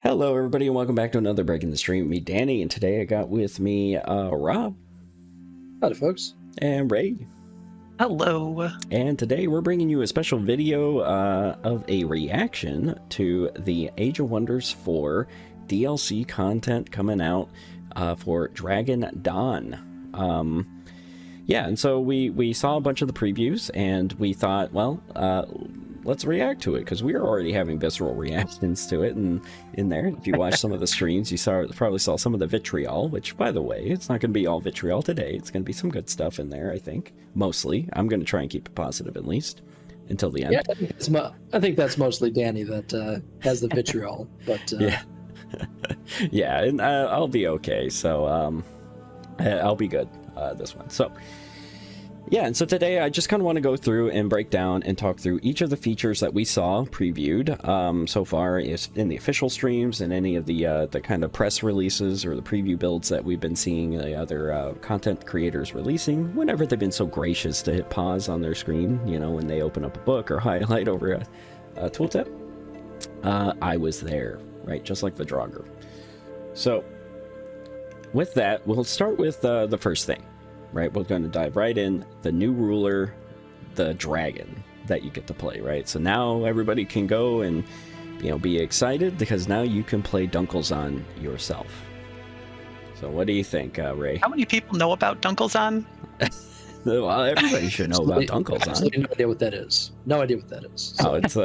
Hello, everybody, and welcome back to another Break in the Stream with me, Danny, and today I got with me Rob. Howdy, folks. And Ray. Hello. And today we're bringing you a special video of a reaction to the Age of Wonders 4 DLC content coming out for Dragon Dawn. Yeah, and so we saw a bunch of the previews, and we thought, well, let's react to it, because we are already having visceral reactions to it, and in there, if you watch some of the streams, you probably saw some of the vitriol, which, by the way, it's not going to be all vitriol today. It's going to be some good stuff in there, I think. Mostly. I'm going to try and keep it positive, at least, until the end. Yeah, I think that's mostly Danny that has the vitriol, but... Yeah. Yeah, and I'll be okay, so I'll be good this one. So... yeah, and so today I just kind of want to go through and break down and talk through each of the features that we saw previewed so far is in the official streams and any of the kind of press releases or the preview builds that we've been seeing the other content creators releasing whenever they've been so gracious to hit pause on their screen, you know, when they open up a book or highlight over a tooltip. I was there, right? Just like the Draugr. So with that, we'll start with the first thing. Right, we're going to dive right in. The new ruler, the dragon that you get to play, right? So now everybody can go and, you know, be excited because now you can play Dunkelzahn yourself. So what do you think, Ray? How many people know about Dunkelzahn? Well, everybody should know about Dunkelzahn. Absolutely no idea what that is. No idea what that is. So. Oh, it's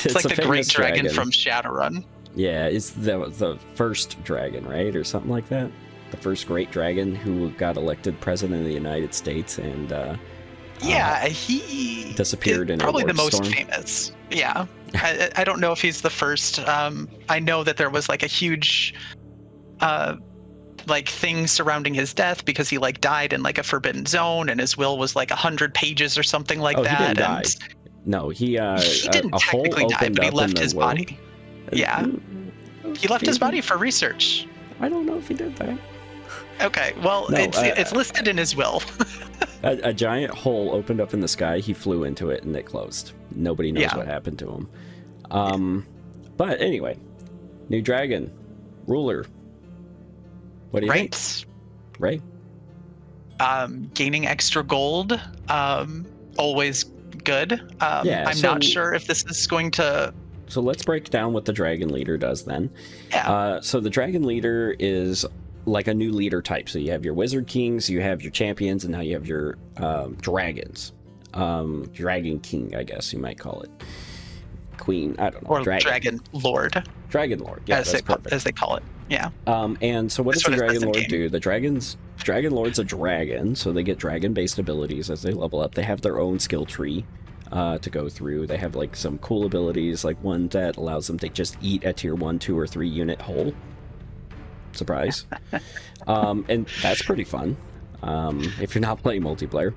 it's like the great dragon from Shadowrun. Yeah, it's the first dragon, right, or something like that. The first great dragon who got elected president of the United States and yeah, he disappeared in probably a the most storm. Famous. Yeah, I don't know if he's the first. I know that there was like a huge like thing surrounding his death because he like died in like a forbidden zone and his will was like 100 pages or something like that. He didn't die. No, he didn't technically die, but he left his body. Yeah, he left his body for research. I don't know if he did that. Okay, well, no, it's listed in his will. a giant hole opened up in the sky. He flew into it, and it closed. Nobody knows what happened to him. But anyway, new dragon, ruler. What do you think? Right. Gaining extra gold, always good. I'm not sure if this is going to... So let's break down what the dragon leader does then. Yeah. So the dragon leader is... like a new leader type. So you have your wizard kings, you have your champions, and now you have your dragons. Dragon king, I guess you might call it. Queen, I don't know. Or dragon lord. Dragon lord, yeah, as they call it. Yeah. And so what does the dragon lord do? The dragon lord's a dragon, so they get dragon-based abilities as they level up. They have their own skill tree to go through. They have like some cool abilities, like one that allows them to just eat a tier 1, 2, or 3 unit whole. Surprise. And that's pretty fun if you're not playing multiplayer.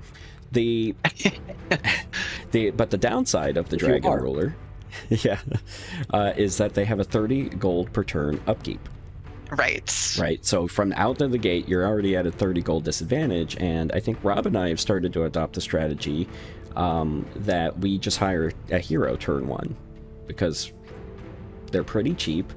But the downside of the dragon ruler is that they have a 30 gold per turn upkeep. Right, so from out of the gate you're already at a 30 gold disadvantage, and I think Rob and I have started to adopt a strategy that we just hire a hero turn 1 because they're pretty cheap.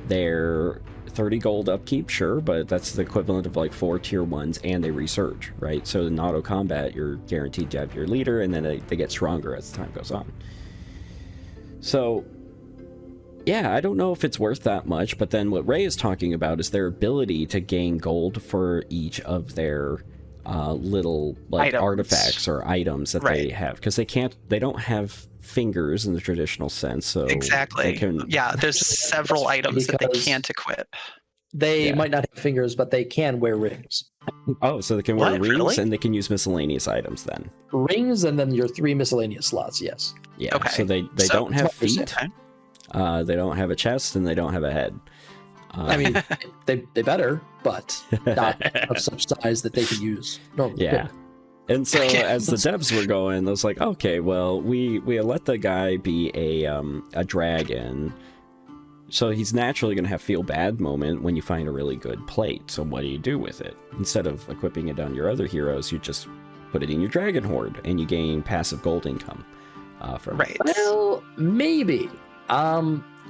They're 30 gold upkeep, sure, but that's the equivalent of like 4 tier 1s, and they resurge, right? So in auto combat, you're guaranteed to have your leader, and then they get stronger as time goes on. So, yeah, I don't know if it's worth that much, but then what Ray is talking about is their ability to gain gold for each of their little like artifacts or items that they have, because they don't have fingers in the traditional sense, so exactly. There's several items that they can't equip. They might not have fingers, but they can wear rings. Oh, so they can wear rings, and they can use miscellaneous items then. Rings, and then your 3 miscellaneous slots. Yes. Yeah. Okay. So they don't have feet. They don't have a chest, and they don't have a head. I mean, they better, but not of such size that they can use normally. Yeah. And so as the devs were going, I was like, okay, well, we let the guy be a dragon, so he's naturally going to have feel bad moment when you find a really good plate. So what do you do with it? Instead of equipping it on your other heroes, you just put it in your dragon horde, and you gain passive gold income from it. Well, maybe.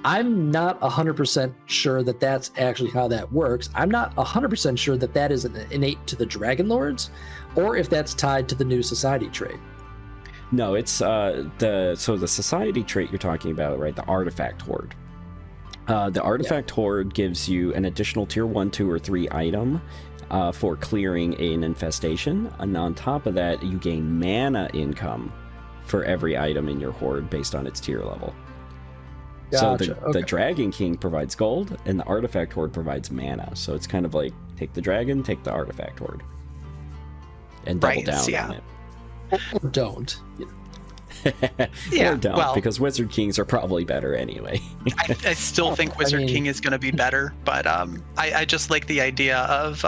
I'm not 100% sure that that's actually how that works. I'm not 100% sure that that is innate to the Dragon Lords, or if that's tied to the new society trait. No, it's the society trait you're talking about, right? The artifact horde. The artifact horde gives you an additional tier 1, 2, or 3 item for clearing an infestation, and on top of that, you gain mana income for every item in your horde based on its tier level. Gotcha. So the Dragon King provides gold, and the Artifact Horde provides mana. So it's kind of like, take the dragon, take the Artifact Horde. And double down on it. Or don't. Yeah, or don't, because Wizard Kings are probably better anyway. I still think Wizard King is going to be better, but I just like the idea of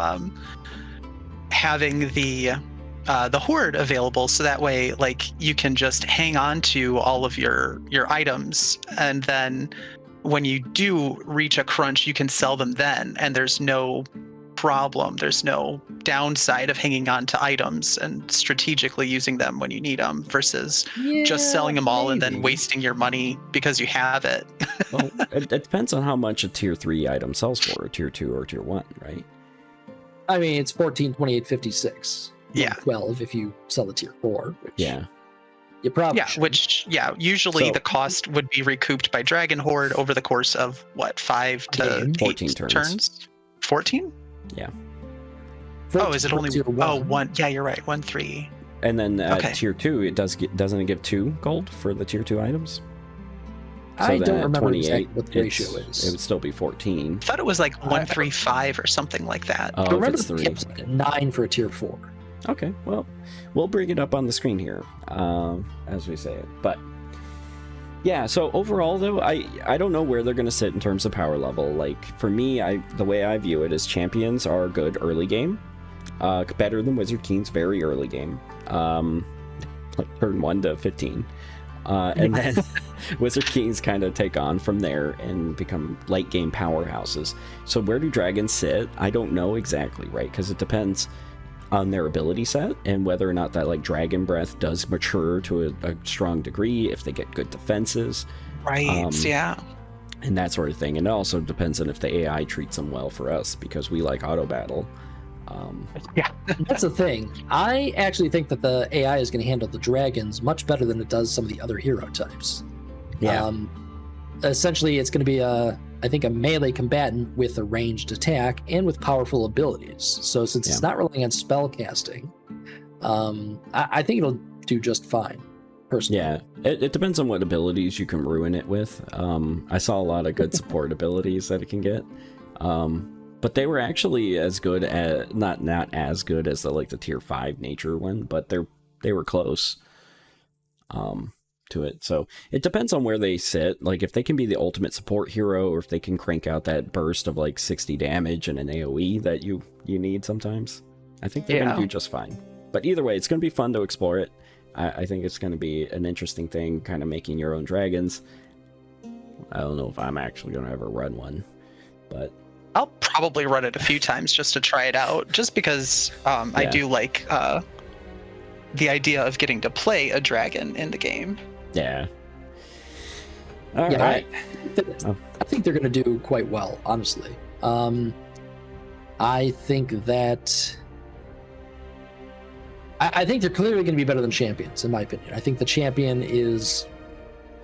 having the horde available, so that way, like, you can just hang on to all of your items, and then when you do reach a crunch, you can sell them then, and there's no problem, there's no downside of hanging on to items and strategically using them when you need them versus just selling them all and then wasting your money because you have it. Well, it depends on how much a tier 3 item sells for, a tier 2 or tier 1, right? I mean, it's 14, 28, 56. Yeah. 12 if you sell a tier 4. Which you probably should. Usually the cost would be recouped by Dragon Horde over the course of, what, 5 to 14 8 turns. 14? Yeah. Oh, is it only tier 1? one? Yeah, you're right. 1, 3. And then tier 2, doesn't it give 2 gold for the tier 2 items? So I don't remember exactly what the ratio is. It would still be 14. I thought it was like 1, 3, 5 or something like that. I remember it's 3. It was like 9 for a tier 4. Okay, well, we'll bring it up on the screen here as we say it. But yeah, so overall though, I don't know where they're going to sit in terms of power level. Like for me, the way I view it is champions are good early game, better than Wizard Kings very early game, like turn 1 to 15. And then Wizard Kings kind of take on from there and become late game powerhouses. So where do dragons sit? I don't know exactly, right? Because it depends on their ability set and whether or not that like dragon breath does mature to a strong degree, if they get good defenses, right? And that sort of thing. And it also depends on if the AI treats them well for us, because we like auto battle. That's the thing. I actually think that the AI is going to handle the dragons much better than it does some of the other hero types. Essentially, it's going to be I think a melee combatant with a ranged attack and with powerful abilities. So since it's not relying on spell casting, I think it'll do just fine, personally. Yeah, it depends on what abilities you can ruin it with. I saw a lot of good support abilities that it can get. But they were actually as good as, not as good as the tier 5 nature one, but they were close to it. So it depends on where they sit. Like if they can be the ultimate support hero, or if they can crank out that burst of like 60 damage and an AoE that you need sometimes, I think they're going to do just fine. But either way, it's going to be fun to explore it. I think it's going to be an interesting thing, kind of making your own dragons. I don't know if I'm actually going to ever run one, but I'll probably run it a few times just to try it out, just because I do like the idea of getting to play a dragon in the game. Yeah. All right. I think they're going to do quite well, honestly. I think that I think they're clearly going to be better than champions, in my opinion. I think the champion is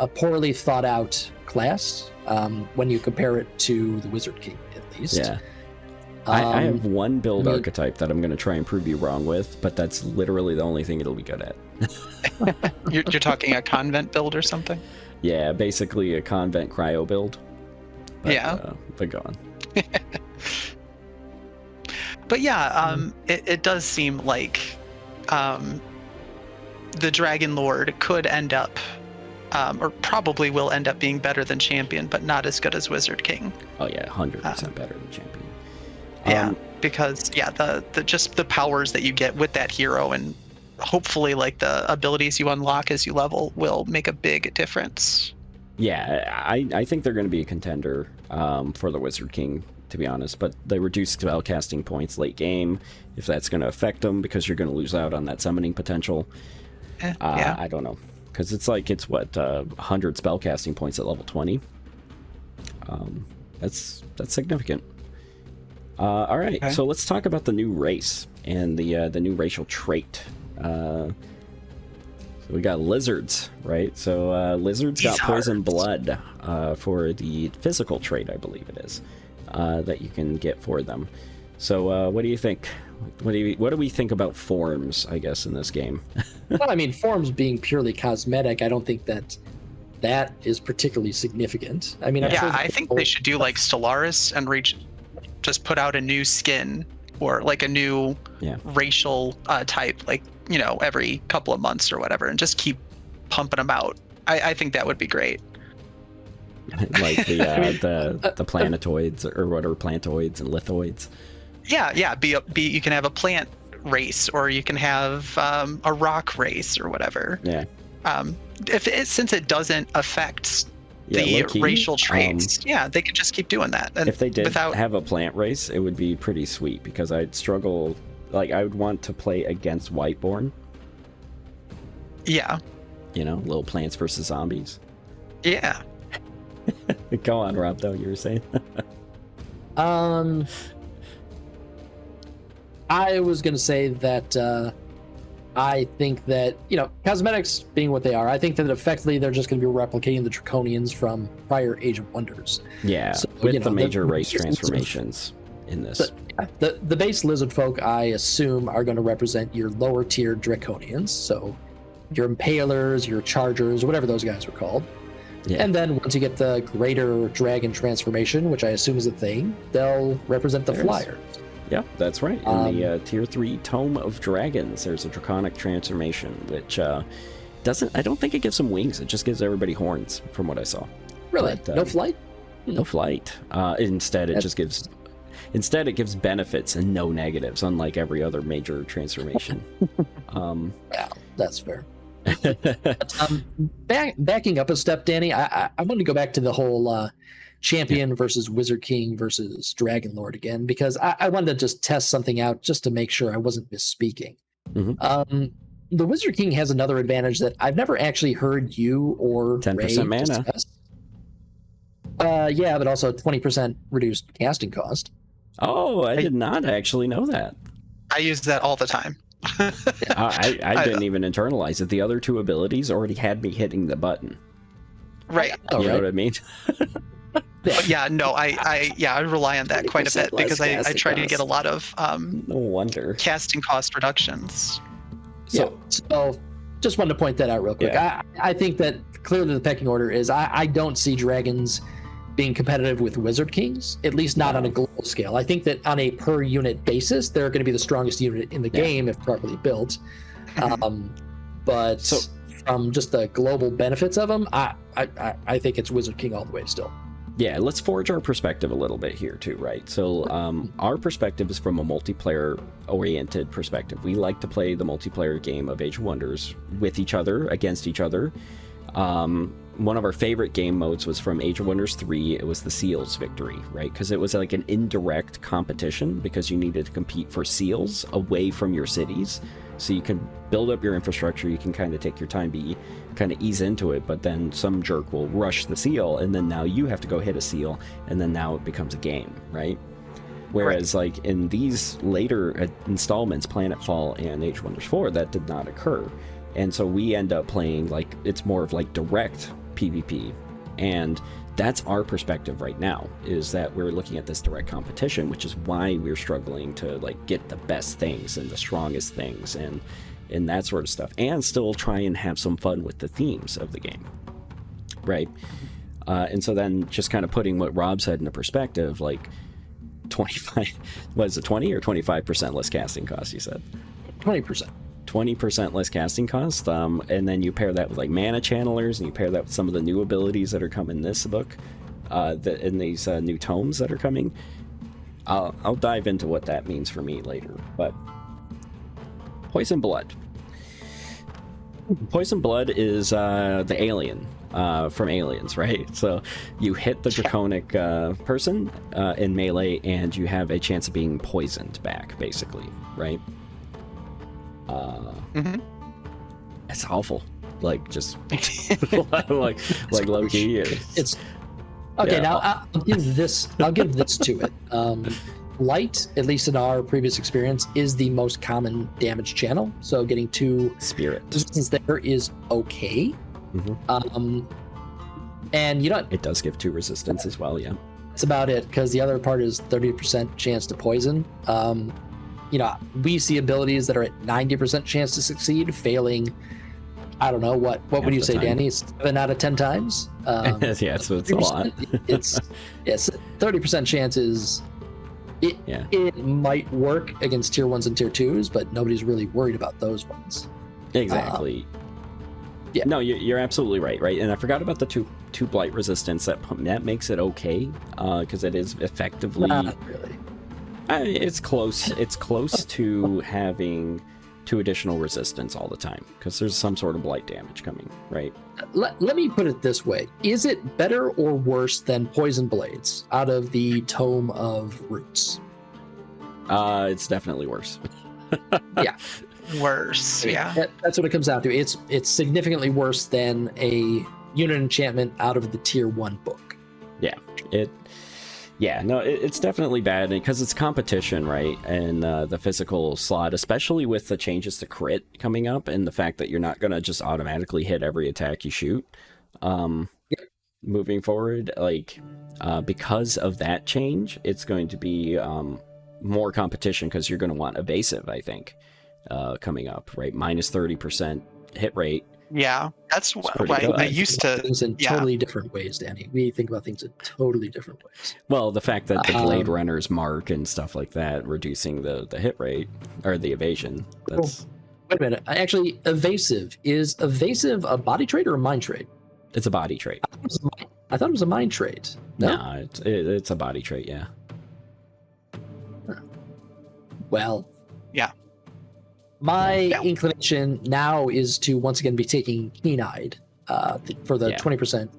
a poorly thought out class when you compare it to the Wizard King, at least. Yeah. I have one build archetype that I'm going to try and prove you wrong with, but that's literally the only thing it'll be good at. You're talking a convent build or something? Yeah, basically a convent cryo build. But, but go on. But yeah, it does seem like the Dragon Lord could end up, or probably will end up being better than Champion, but not as good as Wizard King. Oh yeah, 100% better than Champion. Because the just the powers that you get with that hero, and hopefully like the abilities you unlock as you level, will make a big difference. Yeah, I think they're going to be a contender for the Wizard King, to be honest, but they reduce spell casting points late game, if that's going to affect them, because you're going to lose out on that summoning potential. I don't know, because it's 100 spell casting points at level 20. That's significant. All right, Okay. so let's talk about the new race and the new racial trait. So we got lizards, right? So lizards got poison blood for the physical trait, I believe it is, that you can get for them. So what do you think? What do we think about forms, I guess, in this game? Well, I mean, forms being purely cosmetic, I don't think that is particularly significant. I mean, I'm Yeah, sure I think they should do like Stellaris and just put out a new skin or like a new racial type, like, you know, every couple of months or whatever, and just keep pumping them out. I think that would be great. Like the planetoids or whatever, plantoids and lithoids. Yeah. You can have a plant race, or you can have a rock race or whatever. Yeah. Since it doesn't affect the low-key, racial traits, they could just keep doing that. And if they did have a plant race, it would be pretty sweet, because I'd struggle. Like, I would want to play against Whiteborn. Yeah. You know, little plants versus zombies. Yeah. Go on, Rob, though, you were saying. I was going to say that I think that, you know, cosmetics being what they are, I think that effectively they're just going to be replicating the Draconians from prior Age of Wonders. Yeah, So, with you know, the major race base transformations in this. The base lizard folk, I assume, are going to represent your lower tier Draconians. So your Impalers, your Chargers, whatever those guys were called. Yeah. And then once you get the greater dragon transformation, which I assume is a thing, they'll represent the Flyers. Yeah, that's right. In the Tier 3 Tome of Dragons, there's a draconic transformation, which I don't think it gives them wings. It just gives everybody horns, from what I saw. Really? But, no flight? No flight. Instead, it gives benefits and no negatives, unlike every other major transformation. Yeah, that's fair. Backing up a step, Danny, I want to go back to the whole champion versus Wizard King versus Dragon Lord again, because I wanted to just test something out just to make sure I wasn't misspeaking. Mm-hmm. The Wizard King has another advantage that I've never actually heard you or 10% Ray mana. discuss. Yeah, but also 20% reduced casting cost. Oh, I did not actually know that. I use that all the time. I didn't even internalize it. The other two abilities already had me hitting the button. Right. You know what I mean? Yeah, no, I rely on that quite a bit, because I try to get a lot of no wonder casting cost reductions. So just wanted to point that out real quick. Yeah. I think that clearly the pecking order is I don't see dragons being competitive with Wizard Kings, at least not on a global scale. I think that on a per unit basis, they're going to be the strongest unit in the game if properly built. But from just the global benefits of them, I think it's Wizard King all the way still. Yeah, let's forge our perspective a little bit here too, right? So our perspective is from a multiplayer-oriented perspective. We like to play the multiplayer game of Age of Wonders with each other, against each other. One of our favorite game modes was from Age of Wonders 3. It was the Seals victory, right? Because it was like an indirect competition, because you needed to compete for seals away from your cities. So you can build up your infrastructure, you can kind of take your time, kind of ease into it, but then some jerk will rush the seal, and then now you have to go hit a seal, and then now it becomes a game, right? Whereas like in these later installments, Planetfall and Age of Wonders 4, that did not occur. And so we end up playing like, it's more of like direct PvP. And that's our perspective right now, is that we're looking at this direct competition, which is why we're struggling to like get the best things and the strongest things and that sort of stuff, and still try and have some fun with the themes of the game, right? And so then just kind of putting what Rob said into perspective, like 25, was it 20 or 25% less casting cost, you said? 20%. 20% less casting cost, and then you pair that with like mana channelers, and you pair that with some of the new abilities that are coming in this book, in these new tomes that are coming. I'll dive into what that means for me later, but Poison Blood. Poison Blood is the alien from Aliens, right? So you hit the draconic person in melee, and you have a chance of being poisoned back, basically, right? It's awful. Like, just like low key. Okay, Yeah, now I'll give this. I'll give this to it. Light, at least in our previous experience, is the most common damage channel. So getting 2 Spirit. resistance there is okay. And you know, It does give 2 resistance as well, yeah. that's about it, because the other part is 30% chance to poison. You know, we see abilities that are at 90% chance to succeed, failing. I don't know what would you the say, time. Danny? 7 out of 10 times. Yeah, so it's a lot. 30% chances. It might work against tier 1s and tier 2s, but nobody's really worried about those ones. Exactly. Yeah. No, you're absolutely right. And I forgot about the two blight resistance. That makes it okay, because it is effectively. Not really. It's close. It's close to having 2 additional resistance all the time, because there's some sort of blight damage coming, right? Let me put it this way: is it better or worse than poison blades out of the Tome of Roots? It's definitely worse. Yeah. Worse. Yeah. That's what it comes down to. It's significantly worse than a unit enchantment out of the tier 1 book. It's definitely bad because it's competition, right? And the physical slot, especially with the changes to crit coming up, and the fact that you're not going to just automatically hit every attack you shoot. Moving forward, because of that change, it's going to be more competition, because you're going to want evasive, I think, coming up, right? Minus 30% hit rate. Yeah, that's pretty why good. I used to. Things in totally different ways, Danny. We think about things in totally different ways. Well, the fact that the Blade Runner's mark and stuff like that, reducing the hit rate, or the evasion, that's... Wait a minute. Is evasive a body trait or a mind trait? It's a body trait. I thought it was a mind trait. No? Nah, it's a body trait, yeah. Well, yeah. My inclination now is to once again be taking Keen-Eyed for the 20%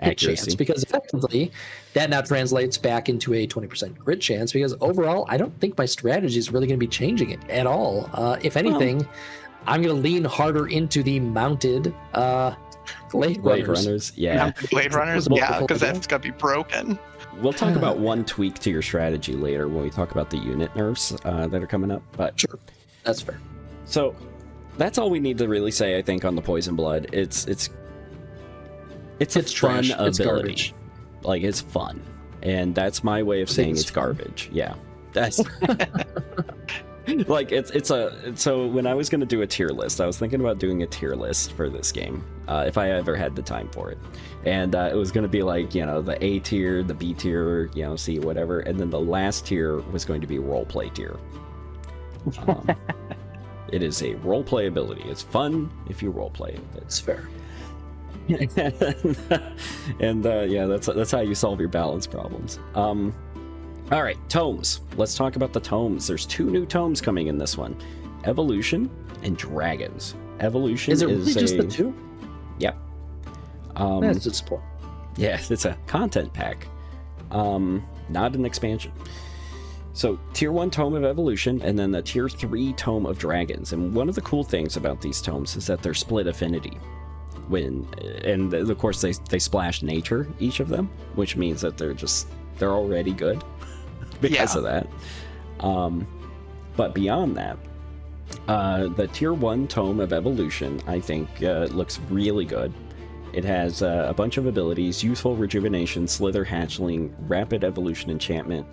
hit chance, because effectively that now translates back into a 20% crit chance, because overall I don't think my strategy is really going to be changing it at all. If anything, I'm going to lean harder into the mounted Blade Runners. Yeah. Blade Runners, yeah, because that's going to be broken. We'll talk about one tweak to your strategy later when we talk about the unit nerfs that are coming up. But sure, that's fair. So that's all we need to really say, I think, on the Poison Blood. It's a fun trash. ability. It's garbage. It's fun, and that's my way of saying it's garbage. Yeah, that's so when I was going to do a tier list, I was thinking about doing a tier list for this game, if I ever had the time for it. And it was going to be the A tier, the B tier, C, whatever. And then the last tier was going to be roleplay tier. It is a roleplay ability. It's fun if you roleplay it. It's fair. And that's how you solve your balance problems. All right, tomes. Let's talk about the tomes. There's 2 new tomes coming in this one: Evolution and Dragons. Evolution is really just the 2? Yep. That's disappointing. Yeah, it's a content pack, not an expansion. So, Tier 1 Tome of Evolution, and then the Tier 3 Tome of Dragons. And one of the cool things about these tomes is that they're split affinity. And of course, they splash nature, each of them, which means that they're already good because of that. But beyond that, the Tier 1 Tome of Evolution, I think, looks really good. It has a bunch of abilities: Youthful Rejuvenation, Slither Hatchling, Rapid Evolution Enchantment,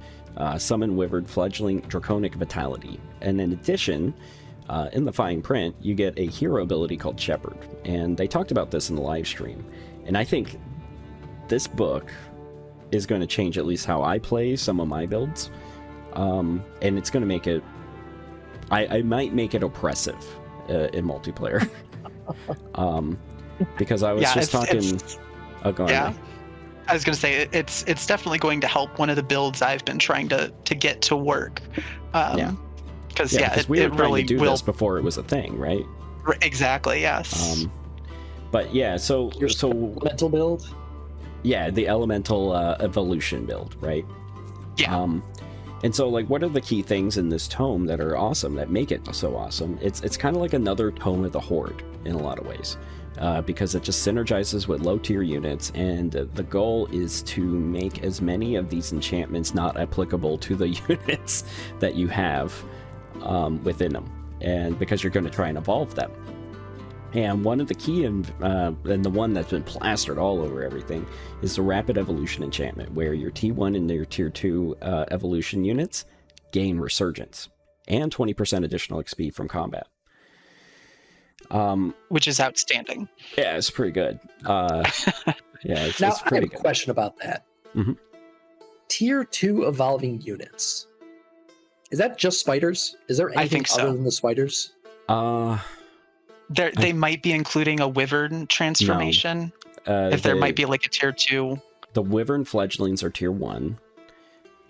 Summon Wyvern, Fledgling, Draconic Vitality. And in addition, in the fine print, you get a hero ability called Shepherd. And they talked about this in the live stream. And I think this book is going to change at least how I play some of my builds. And it's going to make it... I might make it oppressive in multiplayer. Because I was just talking... I was going to say, it's definitely going to help one of the builds I've been trying to get to work. Because we were trying really to do this before it was a thing, right? Exactly, yes. But yeah, so elemental build? Yeah, the elemental evolution build, right? Yeah. And so, what are the key things in this tome that are awesome, that make it so awesome? It's kind of like another Tome of the Horde in a lot of ways. because it just synergizes with low tier units, and the goal is to make as many of these enchantments not applicable to the units that you have within them, and because you're going to try and evolve them. And one of the key and the one that's been plastered all over everything is the rapid evolution enchantment, where your T1 and your tier 2 evolution units gain resurgence and 20% additional XP from combat. Which is outstanding. Yeah, it's pretty good. Yeah, it's Now, pretty I have good. a question about that. Mhm. Tier 2 evolving units. Is that just spiders? Is there anything think so. other than the spiders? They might be including a wyvern transformation. If there might be like a tier 2. The wyvern fledglings are tier 1.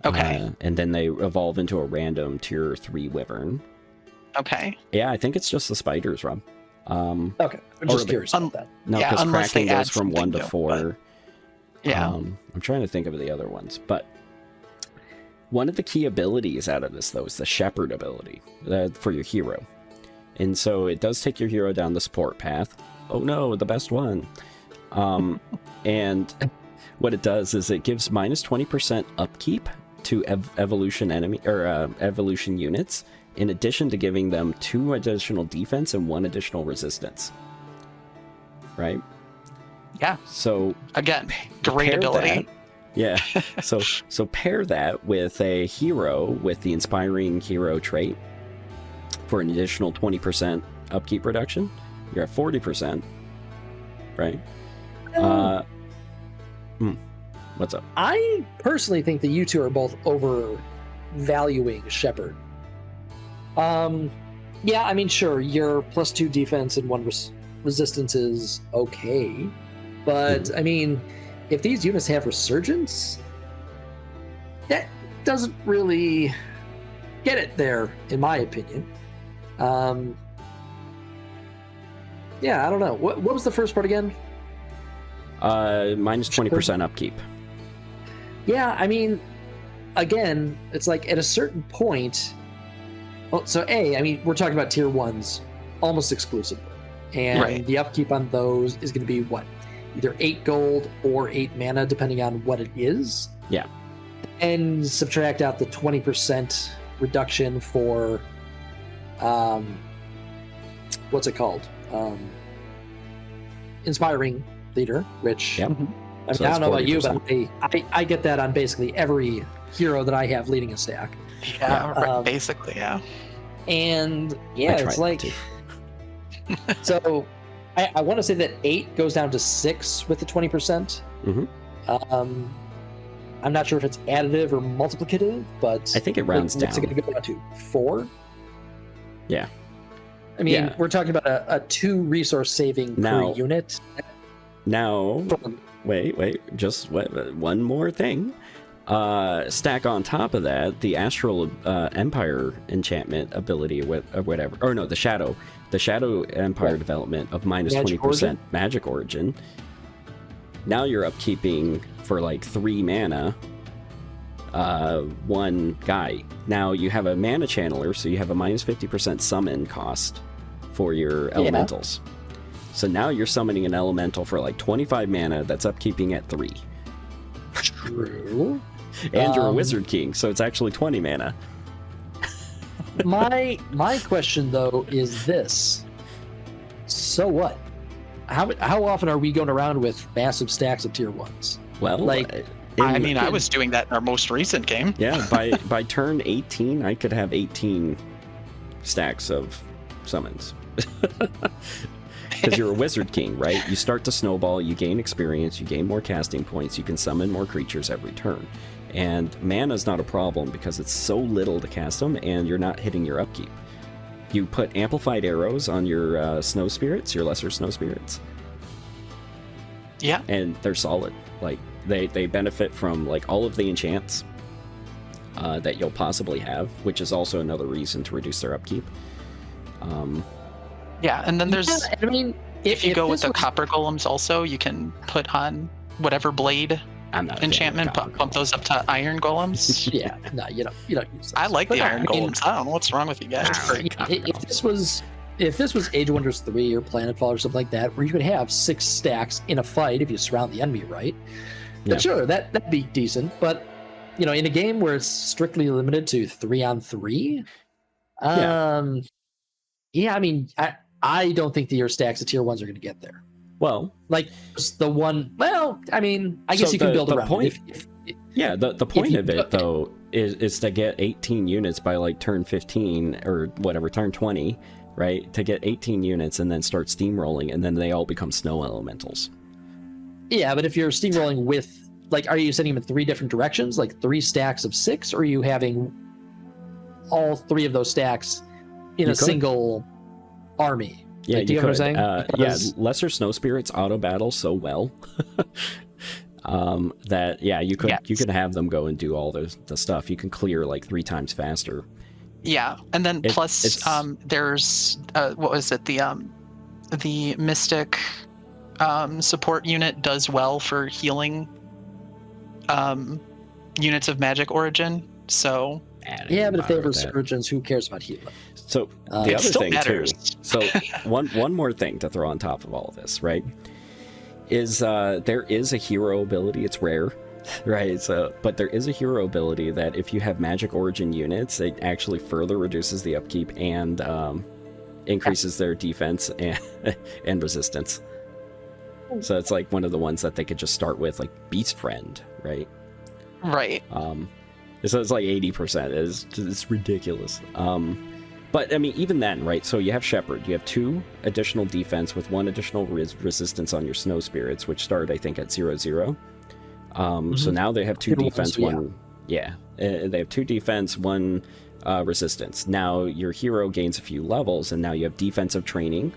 Okay. And then they evolve into a random tier 3 wyvern. Okay. Yeah, I think it's just the spiders, Rob. Okay, I'm just curious about that. No, Yeah, because unless they cracking add goes from 1 to something new, 4. Yeah. I'm trying to think of the other ones, but one of the key abilities out of this, though, is the shepherd ability for your hero. And so it does take your hero down the support path. Oh no, the best one. And what it does is it gives minus 20% upkeep to evolution enemy or evolution units, in addition to giving them 2 additional defense and 1 additional resistance. Right? Yeah. So again, great pair ability. that- yeah. So pair that with a hero with the inspiring hero trait for an additional 20% upkeep reduction. You're at 40%. Right? What's up? I personally think that you two are both overvaluing Shepherd. Yeah, I mean, sure, your +2 defense and 1 resistance is okay, but I mean, if these units have resurgence, that doesn't really get it there, in my opinion. Yeah, I don't know. What was the first part again? Minus 20% upkeep. Yeah, I mean, again, it's like at a certain point. Well, so I mean, we're talking about tier 1s almost exclusively, and Right. the upkeep on those is going to be what, either 8 gold or 8 mana, depending on what it is. Yeah. And subtract out the 20% reduction for, what's it called? Inspiring leader, which Yep. I mean, So I that's don't know about you, 40%. but I get that on basically every hero that I have leading a stack. Yeah, Yeah. basically, yeah. And yeah, I tried it's that like, too. so I want to say that 8 goes down to 6 with the 20%. Mhm. I'm not sure if it's additive or multiplicative, but I think it rounds what's it down. going to go down to? 4? Yeah. I mean, Yeah. we're talking about a 2 resource saving Now- per unit. Now, wait, just one more thing. Stack on top of that the Astral Empire enchantment ability or whatever. Or no, the Shadow Empire development of minus Magic 20% magic origin. Now you're upkeeping for like 3 mana, 1 guy. Now you have a mana channeler, so you have a minus 50% summon cost for your elementals. So now you're summoning an elemental for like 25 mana that's upkeeping at 3. True. And you're a Wizard King, so it's actually 20 mana. My question though is this: so what? How often are we going around with massive stacks of tier 1s? Well, Like, I mean, I was doing that in our most recent game. yeah, by turn 18, I could have 18 stacks of summons. Because you're a Wizard King, right? You start to snowball, you gain experience, you gain more casting points, you can summon more creatures every turn. And mana's not a problem because it's so little to cast them and you're not hitting your upkeep. You put amplified arrows on your snow spirits, your lesser snow spirits, Yeah. and they're solid. Like they benefit from like all of the enchants that you'll possibly have, which is also another reason to reduce their upkeep. Yeah, and then there's I mean, if you go with this the was- copper golems also, you can put on whatever blade I'm not a fan of enchantment, copper bump those up to iron golems. Yeah, no, you don't use those. I like But the iron I mean, golems. I don't know what's wrong with you guys. Ah, if this was if this was Age of Wonders 3 or Planetfall or something like that, where you could have 6 stacks in a fight if you surround the enemy right, then sure, that'd be decent. But in a game where it's strictly limited to 3-on-3, I mean, I don't think that your stacks of tier 1s are going to get there. Well, like the one. Well, I mean, I guess you can build around it. The point of it though is to get 18 units by like turn 15 or whatever, turn 20, right? To get 18 units and then start steamrolling, and then they all become snow elementals. Yeah, but if you're steamrolling with, like, are you sending them in 3 different directions, like 3 stacks of 6, or are you having all 3 of those stacks in a single army? Yeah, do you know what I'm saying? Because... lesser snow spirits auto battle so well that you could have them go and do all the stuff. You can clear like 3 times faster. Yeah, and then plus there's what was it, the Mystic support unit does well for healing units of magic origin. So yeah, but if they have resurgence, who cares about healing? So the other thing too. So one more thing to throw on top of all of this, right? Is there is a hero ability. It's rare, right? So, but there is a hero ability that if you have magic origin units, it actually further reduces the upkeep and increases their defense and resistance. So it's like one of the ones that they could just start with, like Beast Friend, right? Right. So it's like 80%. It's ridiculous. But I mean, even then, right? So you have Shepherd. You have 2 additional defense with 1 additional resistance on your Snow Spirits, which start, I think, at 0/0. So now they have 2 defense, 1. Yeah, they have 2 defense, 1 resistance. Now your hero gains a few levels, and now you have defensive training,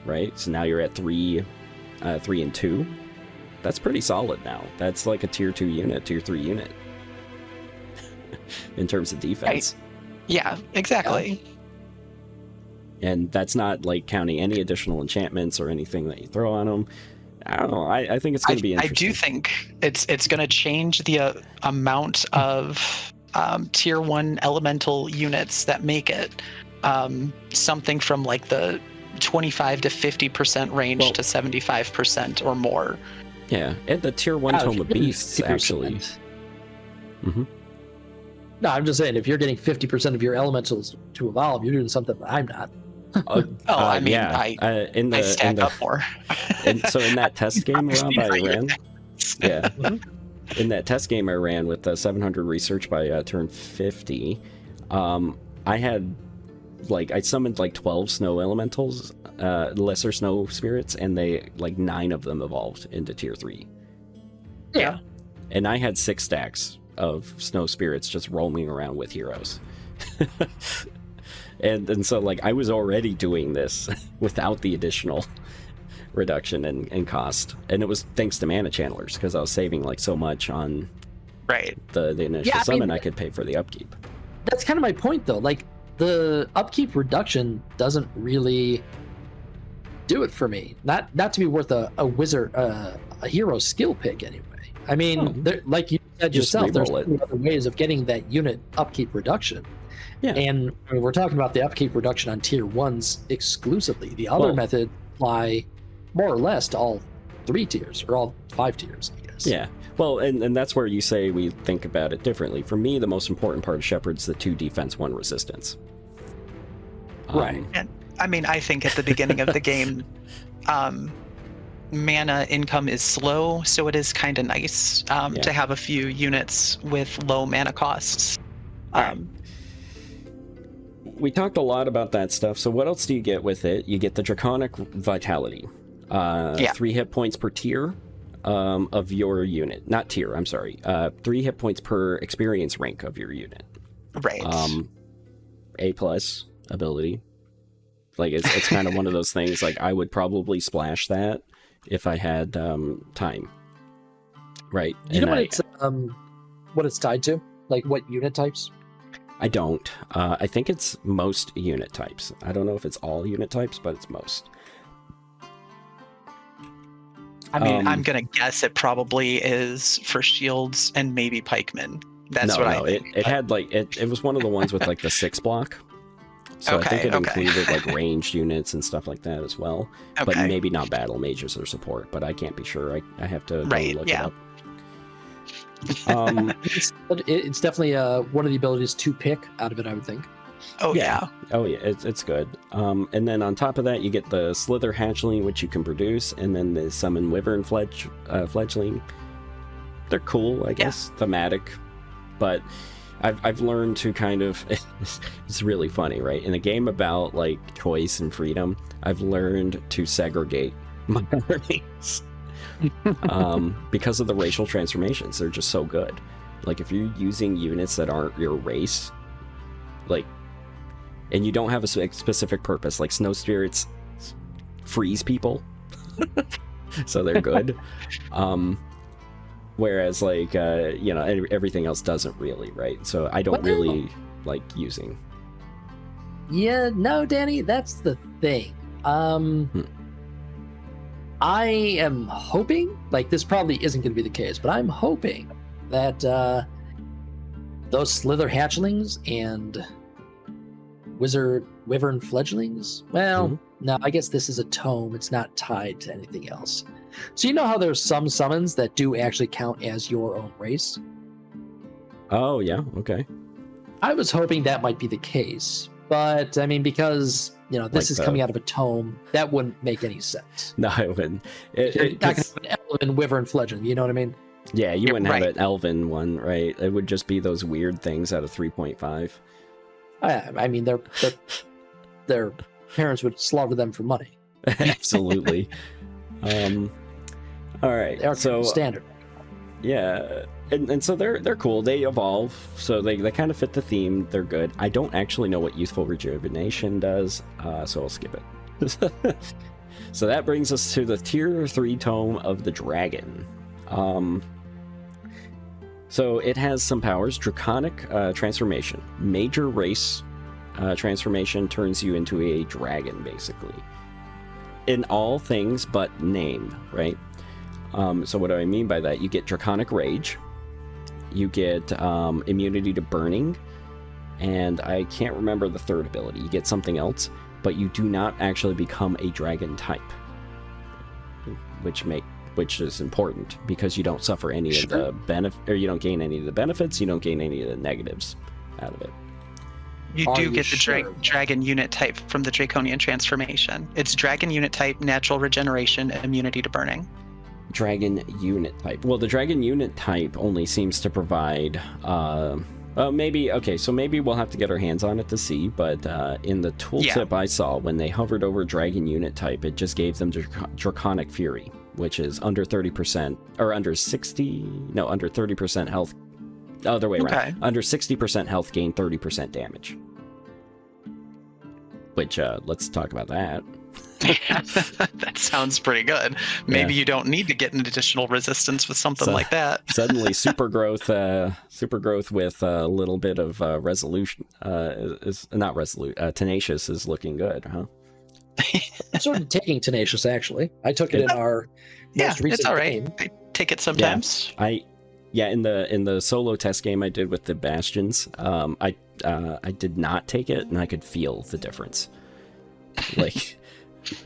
right? So now you're at 3 and 2. That's pretty solid now. That's like a tier 2 unit, tier 3 unit in terms of defense. Yeah, exactly. And that's not like counting any additional enchantments or anything that you throw on them. I don't know. I think it's going to be interesting. I do think it's going to change the amount of tier 1 elemental units that make it something from like the 25 to 50% range to 75% or more. Yeah, and the tier 1 Tome of Beasts actually. Mm-hmm. No, I'm just saying, if you're getting 50% of your elementals to evolve, you're doing something that I'm not. I stack up more. And so in that test game Rob, I ran, in that test game I ran with the 700 research by turn 50, I had I summoned like 12 snow elementals, lesser snow spirits, and they 9 of them evolved into tier 3. Yeah. And I had 6 stacks of snow spirits just roaming around with heroes. and so I was already doing this without the additional reduction in cost, and it was thanks to mana channelers, because I was saving so much on the initial summon. I could pay for the upkeep. That's kind of my point though. The upkeep reduction doesn't really do it for me. Not to be worth a wizard a hero skill pick anyway. I mean, like you said yourself, there's other ways of getting that unit upkeep reduction. Yeah. And I mean, we're talking about the upkeep reduction on tier 1s exclusively. The other methods apply more or less to all 3 tiers, or all 5 tiers, I guess. Yeah. Well, and that's where you say we think about it differently. For me, the most important part of Shepherd's the 2 defense, 1 resistance. Right. And I mean, I think at the beginning of the game, mana income is slow, so it is kind of nice to have a few units with low mana costs. We talked a lot about that stuff, so what else do you get with it? You get the Draconic Vitality. 3 hit points per tier of your unit. Not tier, I'm sorry. 3 hit points per experience rank of your unit. Right. A+ ability. It's kind of one of those things, I would probably splash that if I had time. Right. You know what it's tied to? What unit types? I don't. I think it's most unit types. I don't know if it's all unit types, but it's most. I mean, I'm going to guess it probably is for shields and maybe pikemen. That's I think. It had it was one of the ones with the 6 block. So I think it Okay. included like ranged units and stuff like that as well, but Okay. maybe not battle mages or support. But I can't be sure. I have to go Right, look yeah. it up. It's definitely one of the abilities to pick out of it, I would think. Oh yeah. Oh yeah, it's good. And then on top of that, you get the Slither Hatchling, which you can produce, and then the Summon Wyvern Fledgling. They're cool, I guess, thematic, but I've learned to kind of it's really funny, right? In a game about like choice and freedom, I've learned to segregate my armies because of the racial transformations. They're just so good. Like if you're using units that aren't your race, like, and you don't have a specific purpose, like Snow Spirits freeze people, so they're good. Whereas like everything else doesn't really, right? So I don't really like using. Yeah, no, Danny, that's the thing. I am hoping, like this probably isn't going to be the case, but I'm hoping that those Slither Hatchlings and Wyvern Fledglings, well, no, I guess this is a tome. It's not tied to anything else. So you know how there's some summons that do actually count as your own race? Oh, yeah, okay. I was hoping that might be the case, but I mean, because this Like is coming out of a tome, that wouldn't make any sense. No, I wouldn't. You're not going to have an Elven Wyvern Fledgling, you know what I mean? Yeah, you wouldn't have right. an Elven one, right? It would just be those weird things out of 3.5. I mean, their parents would slaughter them for money. Absolutely. All right, They are so standard. yeah, and so they're cool. They evolve, so they kind of fit the theme. They're good. I don't actually know what Youthful Rejuvenation does, so I'll skip it. So that brings us to the Tier 3 Tome of the Dragon. So it has some powers. Draconic transformation. Major race transformation turns you into a dragon, basically. In all things but name, right? So what do I mean by that? You get Draconic Rage. You get immunity to burning. And I can't remember the third ability. You get something else, but you do not actually become a dragon type. Which is important because you don't suffer any of the benefit, or you don't gain any of the benefits, you don't gain any of the negatives out of it. You Are do you get the sure? dragon unit type from the Draconian transformation. It's dragon unit type, natural regeneration, immunity to burning. Dragon unit type. Well, the dragon unit type only seems to provide maybe we'll have to get our hands on it to see, but in the tooltip I saw, when they hovered over dragon unit type, it just gave them Draconic Fury, which is under 30% or under 30% health. Other way around. Okay. Under 60% health gain, 30% damage. Which let's talk about that. That sounds pretty good. Maybe you don't need to get an additional resistance with something like that. Suddenly super growth with a little bit of resolution is not resolute. Tenacious is looking good, huh? I'm sort of taking Tenacious, actually. I took it in our most recent it's all right. game. I take it sometimes. In the solo test game I did with the Bastions, I did not take it, and I could feel the difference. Like,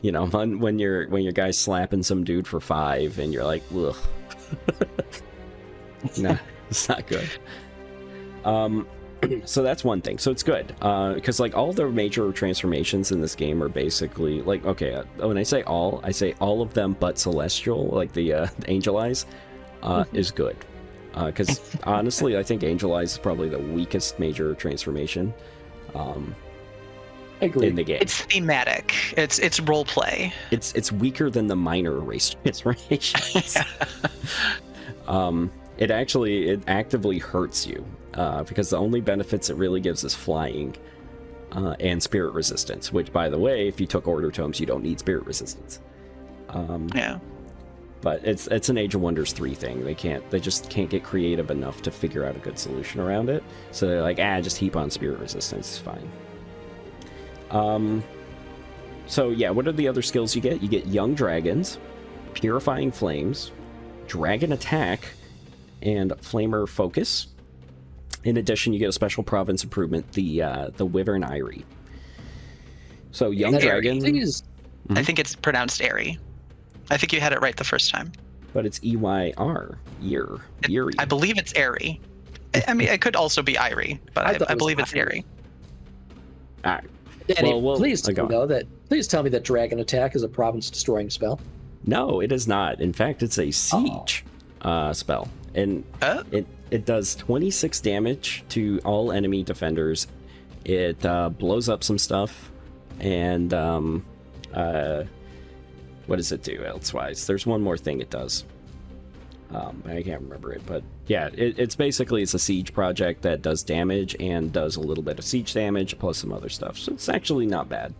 when your guy's slapping some dude for 5, and you're like, ugh. Nah, it's not good. So that's one thing. So it's good, because like all the major transformations in this game are basically like, okay, when I say all of them but Celestial, like the Angel Eyes, is good. Because honestly, I think Angel Eyes is probably the weakest major transformation in the game. It's thematic. It's role play. It's weaker than the minor race transformations. It actively hurts you because the only benefits it really gives is flying and spirit resistance. Which, by the way, if you took Order Tomes, you don't need spirit resistance. But it's an Age of Wonders 3 thing. They just can't get creative enough to figure out a good solution around it. So they're like, just heap on spirit resistance, it's fine. So yeah, what are the other skills you get? You get Young Dragons, Purifying Flames, Dragon Attack, and Flamer Focus. In addition, you get a special province improvement, the Wyvern Eyrie. So young Airy. dragon, I think it's pronounced airy. I think you had it right the first time. but it's EYR, year, Yuri. I believe it's airy. I mean, it could also be Irie, but I believe it's airy. All right. Danny, Well, please tell me that Dragon Attack is a province-destroying spell. No, it is not. In fact, it's a siege spell, and it does 26 damage to all enemy defenders. It blows up some stuff, and what does it do elsewise? There's one more thing it does. I can't remember it, but yeah, it's basically a siege project that does damage and does a little bit of siege damage plus some other stuff. So it's actually not bad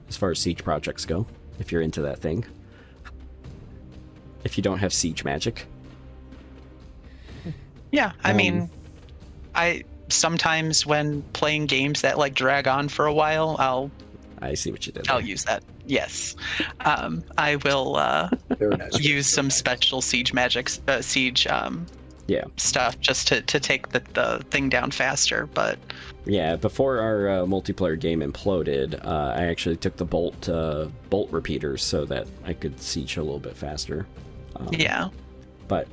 as far as siege projects go, if you're into that thing. If you don't have siege magic. Yeah, I mean, I sometimes when playing games that like drag on for a while, I see what you did. I'll use that. Yes, I will Very nice. use some special siege magic, siege stuff just to take the thing down faster. But yeah, before our multiplayer game imploded, I actually took the bolt repeaters so that I could siege a little bit faster. But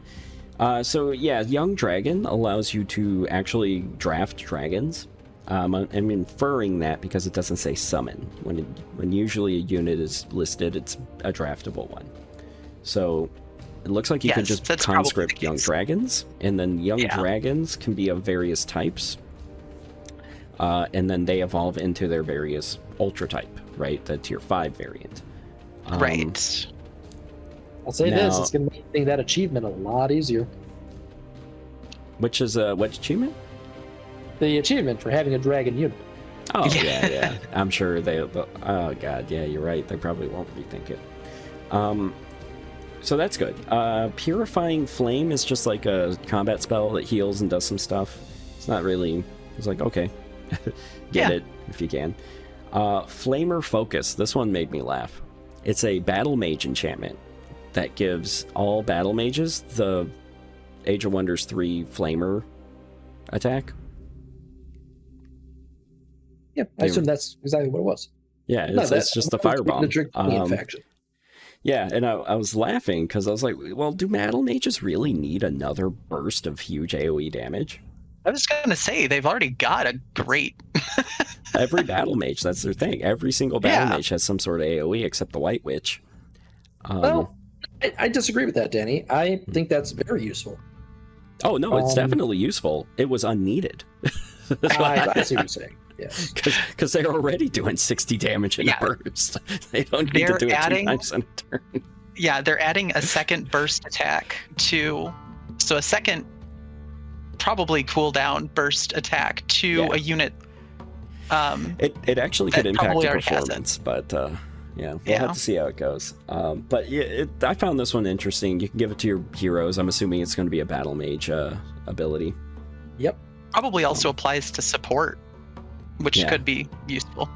so yeah, young dragon allows you to actually draft dragons. I'm inferring that because it doesn't say summon. When usually a unit is listed, it's a draftable one. So it looks like you can just conscript young dragons, and then young dragons can be of various types, and then they evolve into their various ultra type, right? The tier 5 variant. Right. I'll say this: it's going to make that achievement a lot easier. Which is what achievement? The achievement for having a dragon unit. Oh yeah. I'm sure oh god, yeah, you're right. They probably won't rethink it. So that's good. Purifying Flame is just like a combat spell that heals and does some stuff. It's not really. It's like okay, get it if you can. Flamer Focus. This one made me laugh. It's a battle mage enchantment that gives all battle mages the Age of Wonders 3 Flamer attack. Yeah, I assume that's exactly what it was. Yeah, it's just the firebomb. Faction. Yeah, and I was laughing because I was like, well, do battle mages really need another burst of huge AoE damage? I was going to say, they've already got a great... Every battle mage, that's their thing. Every single battle mage has some sort of AoE except the White Witch. Well, I disagree with that, Danny. I think that's very useful. Oh, no, it's definitely useful. It was unneeded. I see what you're saying. Yeah, because they're already doing 60 damage in a burst. They don't need to do it 2 times in a turn. Yeah, they're adding a second burst attack so a second probably cooldown burst attack to a unit. It actually could impact the performance, but we'll have to see how it goes. But I found this one interesting. You can give it to your heroes. I'm assuming it's going to be a battle mage ability. Yep. Probably also applies to support, which could be useful.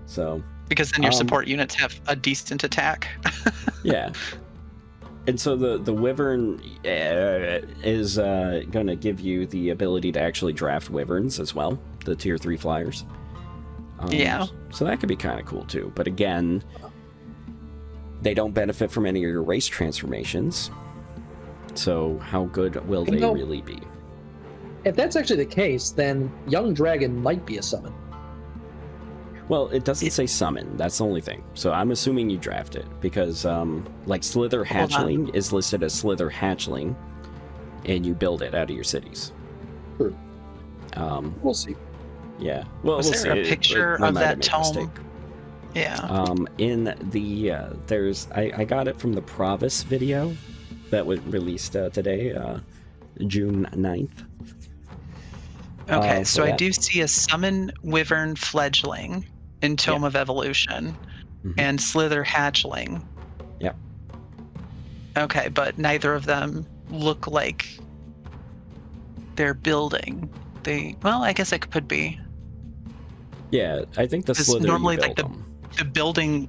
So because then your support units have a decent attack. Yeah. And so the Wyvern is going to give you the ability to actually draft Wyverns as well, the tier 3 flyers. So that could be kind of cool too. But again, they don't benefit from any of your race transformations. So how good will they really be? If that's actually the case, then Young Dragon might be a summon. Well, it doesn't say summon. That's the only thing. So I'm assuming you draft it because, like, Slither Hatchling is listed as Slither Hatchling, and you build it out of your cities. True. We'll see. Yeah. Well, Was there a picture of that tome? Yeah. In the there's I got it from the Provis video that was released today, June 9th. Okay, so I do see a summon Wyvern Fledgling in Tome of Evolution and Slither Hatchling. Yep. Okay, but neither of them look like they're building. I guess it could be. Yeah, I think the Slither normally you build like them. the building.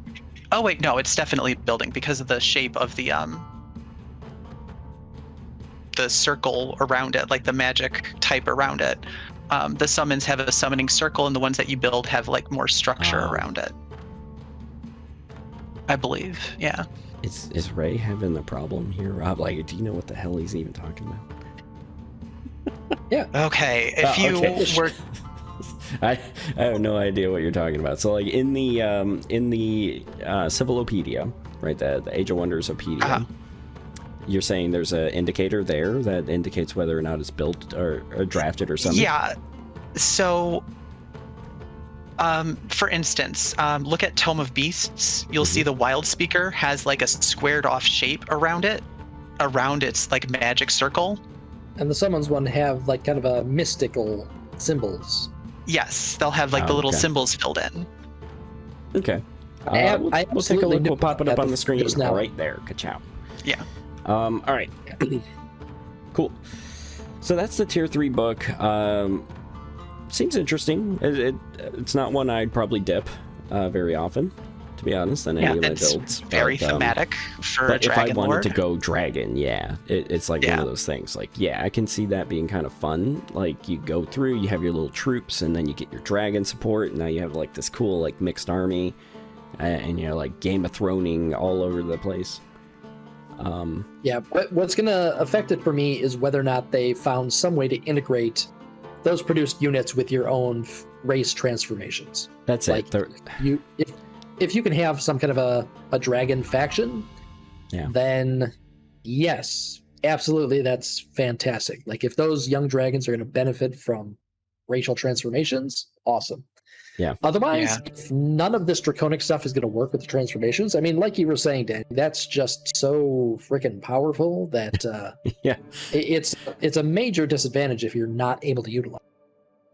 Oh wait, no, it's definitely building because of the shape of the the circle around it, like the magic type around it. The summons have a summoning circle, and the ones that you build have like more structure around it. I believe, yeah. Is Ray having a problem here, Rob? Like, do you know what the hell he's even talking about? Yeah. Okay, if you were... I have no idea what you're talking about. So, like, in the Civilopedia, right, the Age of Wonders-opedia, you're saying there's an indicator there that indicates whether or not it's built or drafted or something? Yeah. So, for instance, look at Tome of Beasts. You'll see the Wild Speaker has like a squared off shape around it, around its like magic circle. And the summons one have like kind of a mystical symbols. Yes, they'll have like the little symbols filled in. Okay. I we'll take a look. We'll pop it up on the screen now. right there. Ka-chow. Yeah. All right. Cool. So that's the tier 3 book. Seems interesting. It's not one I'd probably dip very often, to be honest, than any of my builds. Very thematic for a Dragon Lord. If I wanted Lord. to go Dragon, it's like one of those things. Like, I can see that being kind of fun. Like, you go through, you have your little troops, and then you get your Dragon support, and now you have like this cool like mixed army, and you're like Game of Throning all over the place. But what's going to affect it for me is whether or not they found some way to integrate those produced units with your own race transformations. That's like, it. If you can have some kind of a dragon faction, then yes, absolutely, that's fantastic. Like, if those young dragons are going to benefit from racial transformations, awesome. Yeah. Otherwise, if none of this draconic stuff is going to work with the transformations, I mean, like you were saying, Danny, that's just so freaking powerful that it's a major disadvantage if you're not able to utilize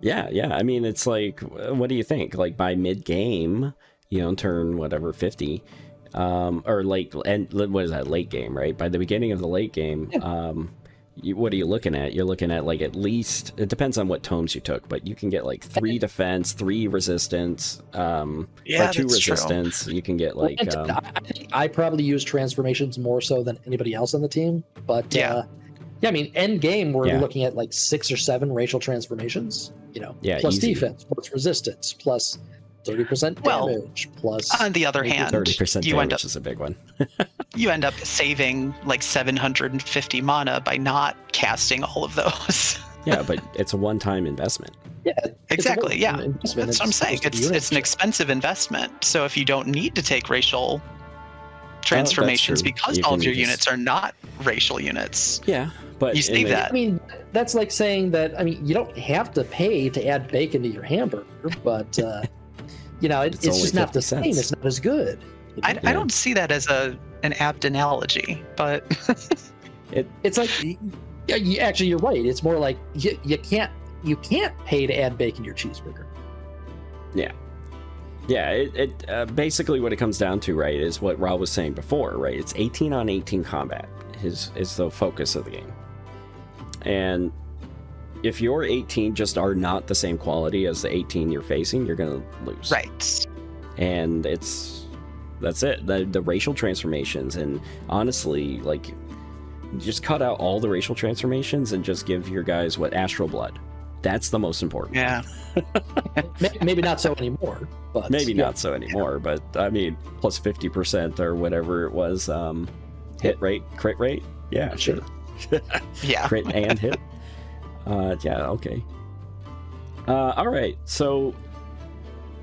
it. Yeah. I mean, it's like, what do you think? Like, by mid-game, turn whatever 50, or like, and what is that, late game, right? By the beginning of the late game, what are you looking at? You're looking at like at least, it depends on what tomes you took, but you can get like 3 defense, 3 resistance, or 2 resistance. True. You can get like I probably use transformations more so than anybody else on the team, but I mean, end game we're looking at like 6 or 7 racial transformations, plus easy. Defense, plus resistance, plus 30% damage, plus... On the other hand, 30% damage is a big one. You end up saving like 750 mana by not casting all of those. Yeah, but it's a one-time investment. Yeah, exactly. Yeah, that's what I'm saying. It's an expensive investment. So if you don't need to take racial transformations because all of your units are not racial units, but you save that. I mean, that's like saying that. I mean, you don't have to pay to add bacon to your hamburger, but it's just not the same. It's not as good. I don't see that as an apt analogy, but it's like actually you're right. It's more like you can't pay to add bacon to your cheeseburger. It basically what it comes down to, right, is what Rob was saying before, right? It's 18 on 18 combat is the focus of the game, and if your 18 just are not the same quality as the 18 you're facing, you're gonna lose. Right. And that's it. The racial transformations, and honestly, like, just cut out all the racial transformations and just give your guys Astral Blood. That's the most important. Yeah. Maybe not so anymore, but not so anymore. But I mean, plus 50% or whatever it was. Hit rate, crit rate. Yeah, sure. Yeah. Crit and hit. Okay. All right. So,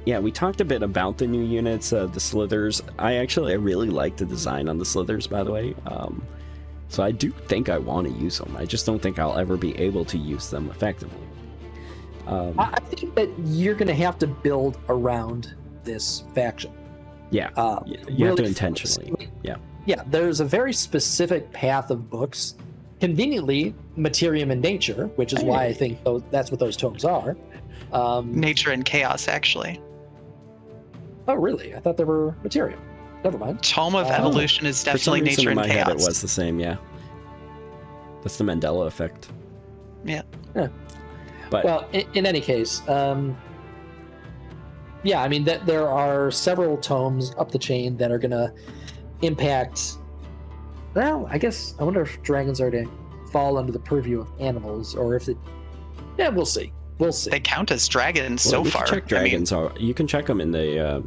we talked a bit about the new units, the Slithers. I really like the design on the Slithers, by the way. So I do think I want to use them. I just don't think I'll ever be able to use them effectively. I think that you're going to have to build around this faction. Yeah. You have to intentionally. Yeah, there's a very specific path of books. Conveniently, Materium and Nature, which is why I think that's what those tomes are. Nature and Chaos, actually. Oh, really? I thought they were Materium. Never mind. Tome of Evolution is definitely Nature and Chaos. In my head, it was the same, That's the Mandela effect. Yeah. But, well, in any case, I mean, there are several tomes up the chain that are going to impact... Well, I guess, I wonder if dragons are fall under the purview of animals, or if it. Yeah, we'll see. We'll see. They count as dragons Well, so you far. can check dragons. You can check them in the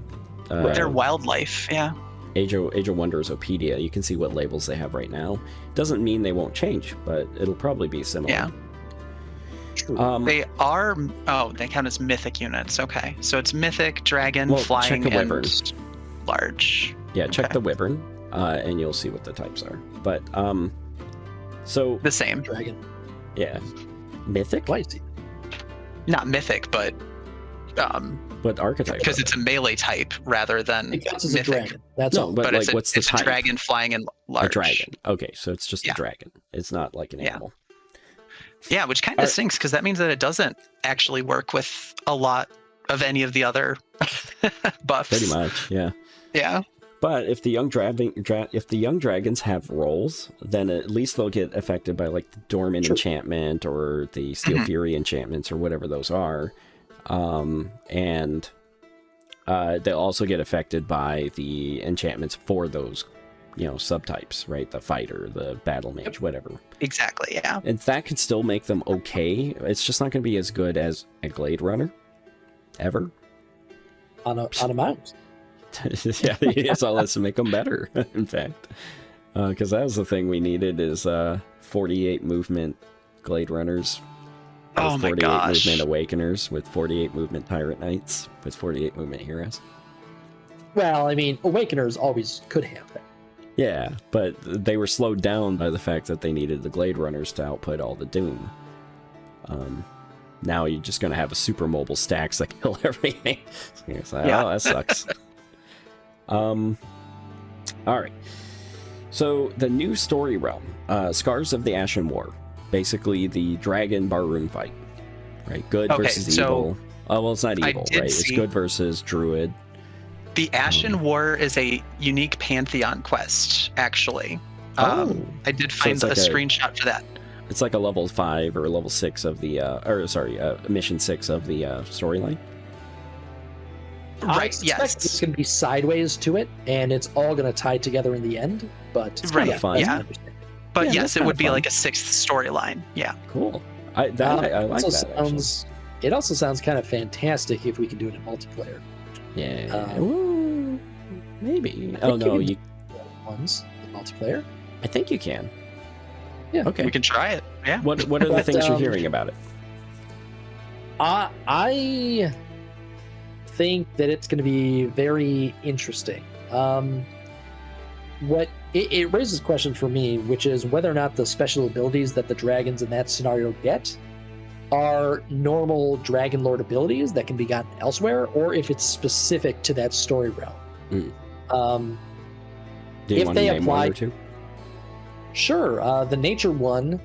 They're wildlife. Yeah. Age of Wonders-opedia. You can see what labels they have right now. Doesn't mean they won't change, but it'll probably be similar. Yeah. True. They are. Oh, they count as mythic units. Okay, so it's mythic, dragon, Well, flying, check a and wyvern. large. Yeah, check Okay. the wyvern, and you'll see what the types are. But so The same. Dragon. yeah, mythic. Why is he? Not mythic, but What archetype? because are it's a melee type rather than It counts as a mythic. dragon. That's No, all. but But like, it's a, what's the it's a type? dragon, flying, and they? large. A dragon. Okay, so it's just Yeah. a dragon. It's not like an Yeah. animal. Yeah, which kind of stinks because that means that it doesn't actually work with a lot of any of the other buffs. Pretty much, yeah. Yeah. But if the young dragons have roles, then at least they'll get affected by like the Dormant True. enchantment or the Steel Mhm. Fury enchantments or whatever those are, and they'll also get affected by the enchantments for those, subtypes, right? The fighter, the battle mage, whatever. Exactly. Yeah. And that could still make them okay. It's just not going to be as good as a Glade Runner, ever. on a mount. Yeah, it's all that's to make them better, in fact. Because that was the thing we needed is 48 movement Glade Runners. Oh with my 48 gosh. movement Awakeners, with 48 movement Tyrant Knights, with 48 movement Heroes. Well, I mean, Awakeners always could have that. Yeah, but they were slowed down by the fact that they needed the Glade Runners to output all the Doom. Now you're just going to have a super mobile stacks that kill everything. So it's like, Yeah. oh, that sucks. All right. So the new story realm, Scars of the Ashen War, basically the dragon barroom fight, right? Good Okay, versus so evil. Oh, well, it's not I evil, did right? It's see- good versus druid. The Ashen War is a unique Pantheon quest, actually. Oh. I did So find it's like a a- screenshot for that. It's like a level 5 or level 6 of the, mission 6 of the storyline. I Right. suspect Yes. it's going to be sideways to it, and it's all going to tie together in the end. But it's Right, kinda fun. yeah. understandable. But Yeah, yes, that's it would kinda be fun. like a 6th storyline. Yeah. Cool. I like that, actually. It also sounds kind of fantastic if we can do it in multiplayer. Yeah. Um, Ooh, maybe. I Oh, think you no, can you... Ones in multiplayer. I think you can. Yeah. Okay. We can try it. Yeah. What are the But, things you're hearing about it? I think that it's going to be very interesting. What it raises a question for me, which is whether or not the special abilities that the dragons in that scenario get are normal Dragon Lord abilities that can be gotten elsewhere, or if it's specific to that story realm. Do you if want to they name one apply- or two? Sure, the nature one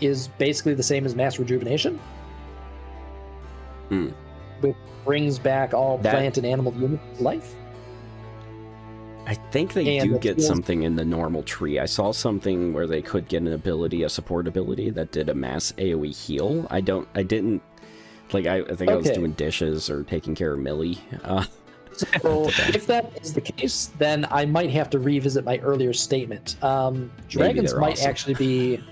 is basically the same as Mass Rejuvenation. Hmm. Which brings back all That- plant and animal units to life. I think they And do the get tools- something in the normal tree. I saw something where they could get an ability, a support ability that did a mass AoE heal. I think I was Okay. doing dishes or taking care of Millie. So if that is the case, then I might have to revisit my earlier statement. Dragons they're might awesome. actually be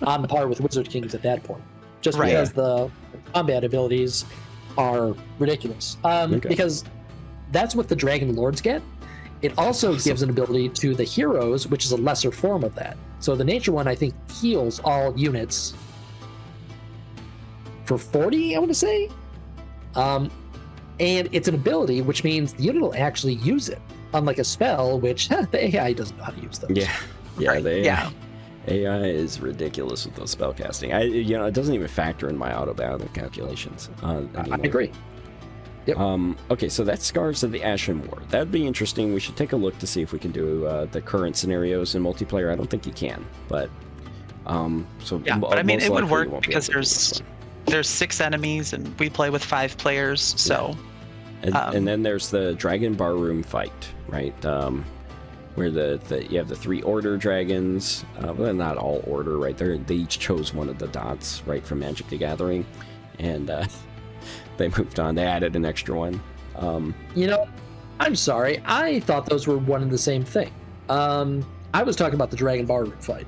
on par with Wizard Kings at that point, just Right. because the combat abilities are ridiculous. Okay. Because that's what the Dragon Lords get. It also gives an ability to the heroes, which is a lesser form of that. So the nature one, I think, heals all units for 40, I want to say. And it's an ability, which means the unit will actually use it, unlike a spell, which the AI doesn't know how to use those. Yeah. Right, yeah. AI is ridiculous with those spell casting. It doesn't even factor in my auto battle calculations. I Anymore. agree. Yep. Okay, so that's Scars of the Ashen War. That'd be interesting. We should take a look to see if we can do the current scenarios in multiplayer. I don't think you can, but Yeah, but I mean, most it would likely you work won't be because able to do this there's 6 enemies and we play with 5 players, so one. And then there's the Dragon Barroom fight, right? Where you have the 3 Order dragons. Well, they're not all Order, right? They each chose one of the dots, right, from Magic the Gathering, and they moved on. They added an extra one. I'm sorry. I thought those were one and the same thing. I was talking about the Dragon Barroom fight.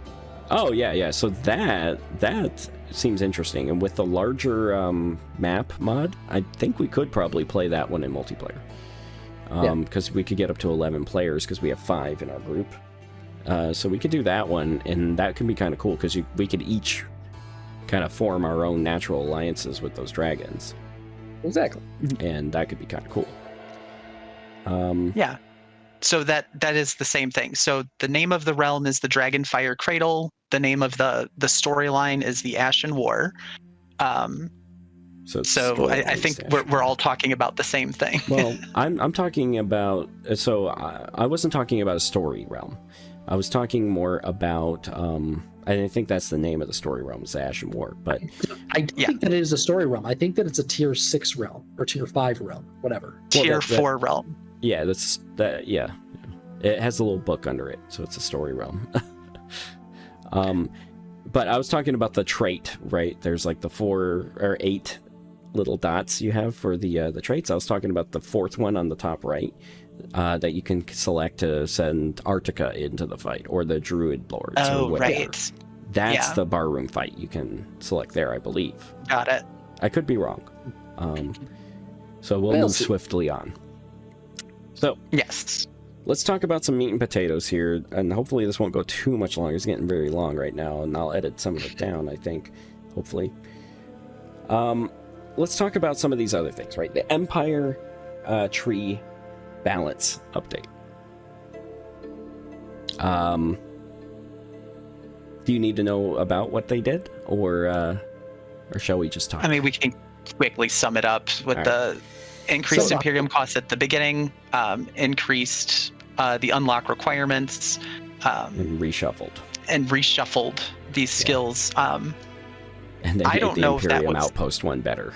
Oh yeah. So that seems interesting, and with the larger map mod, I think we could probably play that one in multiplayer. Because we could get up to 11 players because we have 5 in our group. So we could do that one, and that could be kind of cool because we could each kind of form our own natural alliances with those dragons. Exactly. And that could be kind of cool. Yeah. So that is the same thing. So the name of the realm is the Dragonfire Cradle. The name of the storyline is the Ashen War. So I think we're all talking about the same thing. Well, I'm talking about. So I wasn't talking about a story realm. I was talking more about. I think that's the name of the story realm, is the Ashen War. But I don't think that it is a story realm. I think that it's a tier 6 realm or tier 5 realm, whatever. Tier 4 realm. Yeah, that's that. Yeah, it has a little book under it, so it's a story realm. But I was talking about the trait, right? There's like the 4 or 8 little dots you have for the traits. I was talking about the 4th one on the top right that you can select to send Arctica into the fight, or the Druid Lords, or whatever. Right. That's the barroom fight you can select there, I believe. Got it. I could be wrong. So we'll move swiftly on. So yes, let's talk about some meat and potatoes here, and hopefully this won't go too much longer. It's getting very long right now, and I'll edit some of it down, I think, hopefully. Let's talk about some of these other things, right? The Empire tree balance update. Do you need to know about what they did, or shall we just talk? I mean, we can quickly sum it up with the increased Imperium costs at the beginning, increased the unlock requirements, and reshuffled these skills. And they I don't know if that was Outpost one better.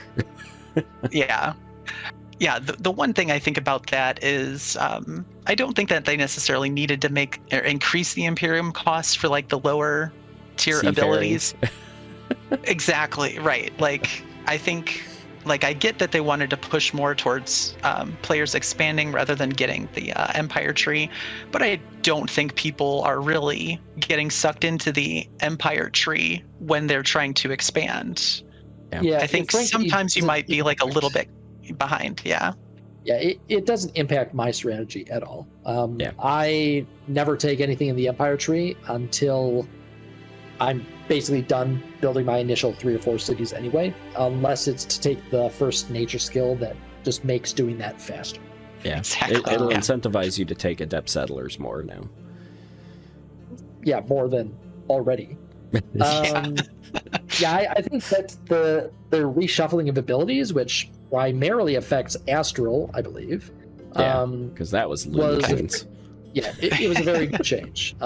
yeah. The one thing I think about that is I don't think that they necessarily needed to make or increase the Imperium costs for like the lower tier abilities. Exactly right. Like I think. Like, I get that they wanted to push more towards players expanding rather than getting the Empire tree, but I don't think people are really getting sucked into the Empire tree when they're trying to expand. Yeah, I think sometimes you might be like a little bit behind. Yeah, it doesn't impact my strategy at all. I never take anything in the Empire tree until I'm basically done building my initial 3 or 4 cities anyway, unless it's to take the first nature skill that just makes doing that faster. Yeah, exactly. It'll incentivize you to take Adept Settlers more now. Yeah, more than already. I think that the reshuffling of abilities, which primarily affects Astral, I believe. Yeah, because that was Lumines. Yeah, it was a very good change.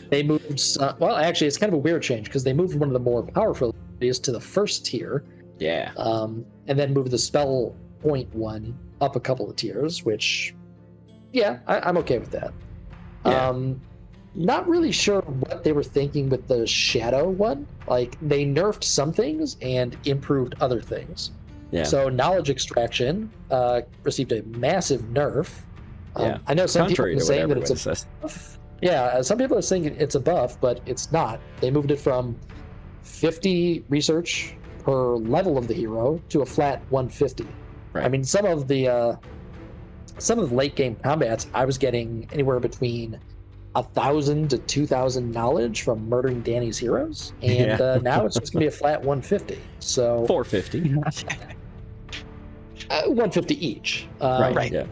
They moved. Well, actually, it's kind of a weird change because they moved one of the more powerful abilities to the first tier. Yeah. And then moved the spell point one up a couple of tiers, which, I'm okay with that. Yeah. Not really sure what they were thinking with the shadow one. Like, they nerfed some things and improved other things. Yeah. So knowledge extraction received a massive nerf. I know some people are saying that it's a buff. Yeah, some people are saying it's a buff, but it's not. They moved it from 50 research per level of the hero to a flat 150. Right. I mean, some of the late game combats, I was getting anywhere between 1,000 to 2,000 knowledge from murdering Danny's heroes, and now it's just gonna be a flat 150. So 450. 150 each. Right. Yeah.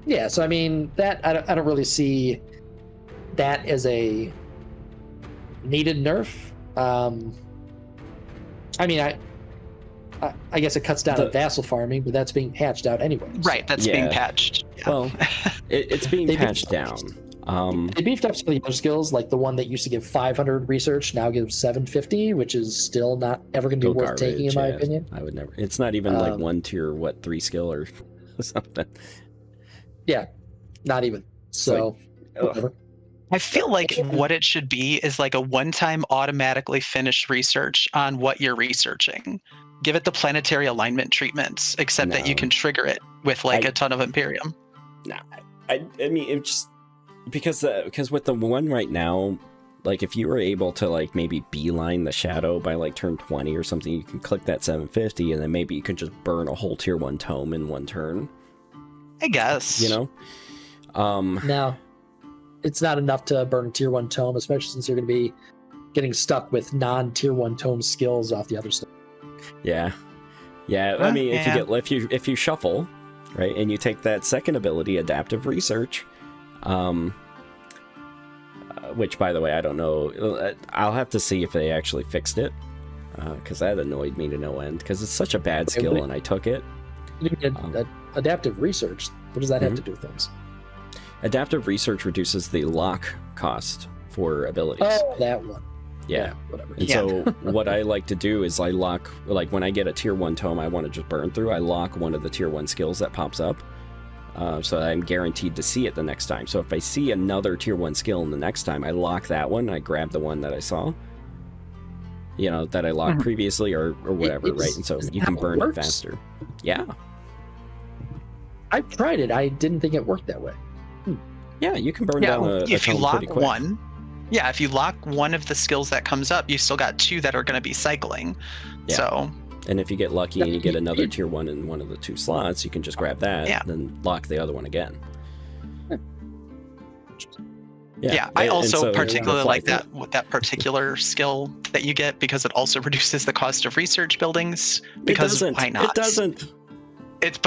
Yeah, so I mean that I don't really see that as a needed nerf. I mean I guess it cuts down on vassal farming, but that's being patched out anyway. Right, that's being patched. Yeah. Well, it's being patched down. They beefed up some of the other skills, like the one that used to give 500 research now gives 750, which is still not ever going to be worth taking, in my opinion. I would never. It's not even like 1 tier, 3 skill or something. Yeah, not even. So, whatever. I feel like what it should be is like a one-time automatically finished research on what you're researching. Give it the planetary alignment treatments, except that you can trigger it with like a ton of Imperium. No, I mean, it's just because with the one right now, like if you were able to like maybe beeline the shadow by like turn 20 or something, you can click that 750 and then maybe you can just burn a whole tier 1 tome in one turn. I guess. You know? Now, it's not enough to burn tier 1 tome, especially since you're going to be getting stuck with non-tier 1 tome skills off the other stuff. Yeah. I mean, if you shuffle, right, and you take that second ability, Adaptive Research, which, by the way, I don't know. I'll have to see if they actually fixed it, because that annoyed me to no end, because it's such a bad skill, and I took it. Adaptive Research, what does that have to do with things? Adaptive Research reduces the lock cost for abilities. Oh, that one. Yeah, whatever. And so what I like to do is I lock, like when I get a tier 1 tome I want to just burn through, I lock one of the tier 1 skills that pops up, so I'm guaranteed to see it the next time. So if I see another tier 1 skill in the next time, I lock that one, I grab the one that I saw, you know, that I locked previously or whatever, right? And so you can burn it faster. Yeah. I've tried it. I didn't think it worked that way. Yeah, you can burn down a if you tome lock pretty quick. one. Yeah, if you lock one of the skills that comes up, you still got 2 that are going to be cycling. Yeah. So, and if you get lucky and you get another tier 1 in one of the 2 slots, you can just grab that and then lock the other one again. Yeah, I also particularly like that particular skill that you get, because it also reduces the cost of research buildings. Because why not? It doesn't. It's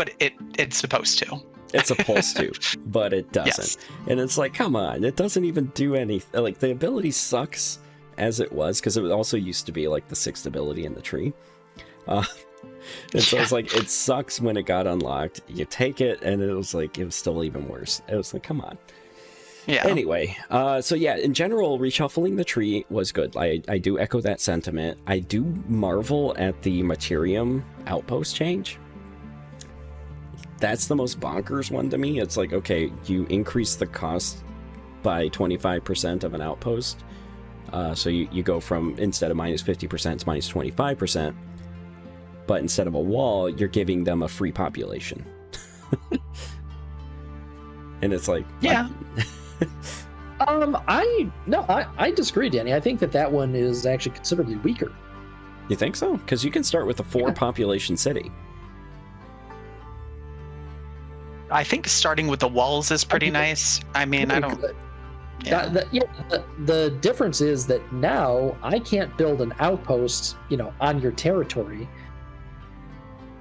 supposed to. It's supposed to, but it doesn't. Yes. And it's like, come on, it doesn't even do anything. Like, the ability sucks as it was, because it also used to be like the 6th ability in the tree. And so it's like, it sucks when it got unlocked. You take it, and it was still even worse. It was like, come on. Yeah. Anyway, so yeah, in general, reshuffling the tree was good. I do echo that sentiment. I do marvel at the Materium outpost change. That's the most bonkers one to me. It's like, okay, you increase the cost by 25% of an outpost. So you go from, instead of minus 50% to minus 25%. But instead of a wall, you're giving them a free population. And it's like, yeah. I disagree, Danny. I think that one is actually considerably weaker. You think so? Because you can start with a 4 population city. I think starting with the walls is pretty nice. I mean, I don't. Yeah. The difference is that now I can't build an outpost, on your territory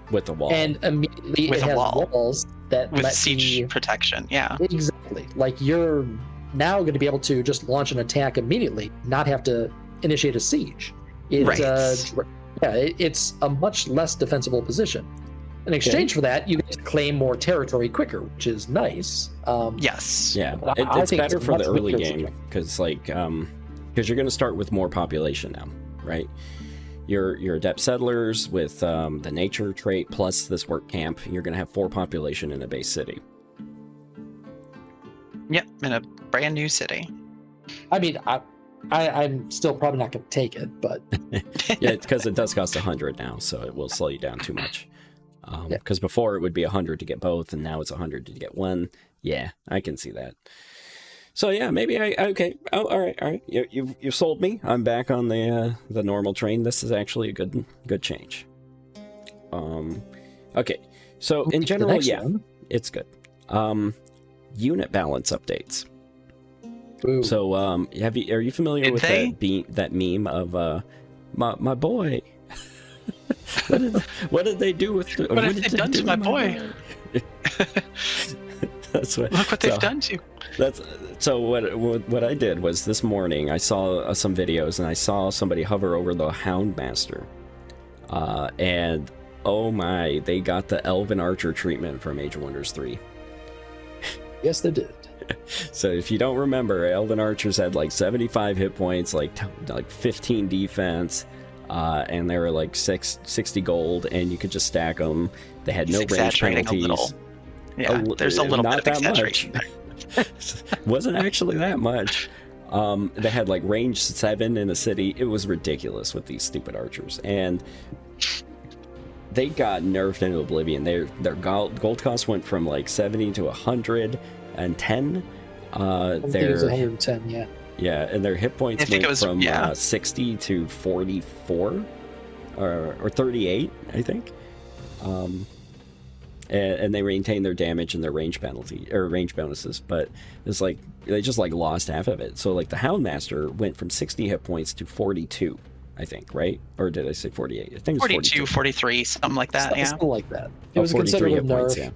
with a wall, and immediately it has walls that with let siege protection. Yeah, exactly. Like, you're now going to be able to just launch an attack immediately, not have to initiate a siege. It's a much less defensible position. In exchange for that, you get to claim more territory quicker, which is nice. Yes. Yeah, it's better for the early game, because you're going to start with more population now, right? Your adept settlers with the nature trait plus this work camp, you're going to have 4 population in a base city. Yep, in a brand new city. I mean, I'm still probably not going to take it, but yeah, because it does cost 100 now, so it will slow you down too much. Because before it would be 100 to get both, and now it's 100 to get one. Yeah, I can see that. So yeah, maybe okay. Oh, all right. You sold me. I'm back on the normal train. This is actually a good change. Okay. So in general, it's good. Unit balance updates. Ooh. So are you familiar with that meme of my boy? What did they do with what have they done to my boy? That's what. Look what they've done to you. So what I did was, this morning I saw some videos, and I saw somebody hover over the Houndmaster, and oh my, they got the Elven Archer treatment from Age of Wonders 3. Yes, they did. So if you don't remember, Elven Archers had like 75 hit points, like 15 defense. And they were like 60 gold, and you could just stack them. They had no range penalties. Yeah, there's a little bit of exaggeration. Wasn't actually that much. They had like range 7 in a city. It was ridiculous with these stupid archers, and they got nerfed into oblivion. Their gold cost went from like 70 to 110. I think it was 110, yeah. Yeah, and their hit points I think went it was from 60 to 44 or 38, I think. And they maintain their damage and their range penalty or range bonuses, but it's like they just like lost half of it. So like the Houndmaster went from 60 hit points to 42, I think, right? Or did I say 48? I think it's 42, 43, something like that. Yeah, Something like that. It was a 43 considerable hit nerf. points, yeah.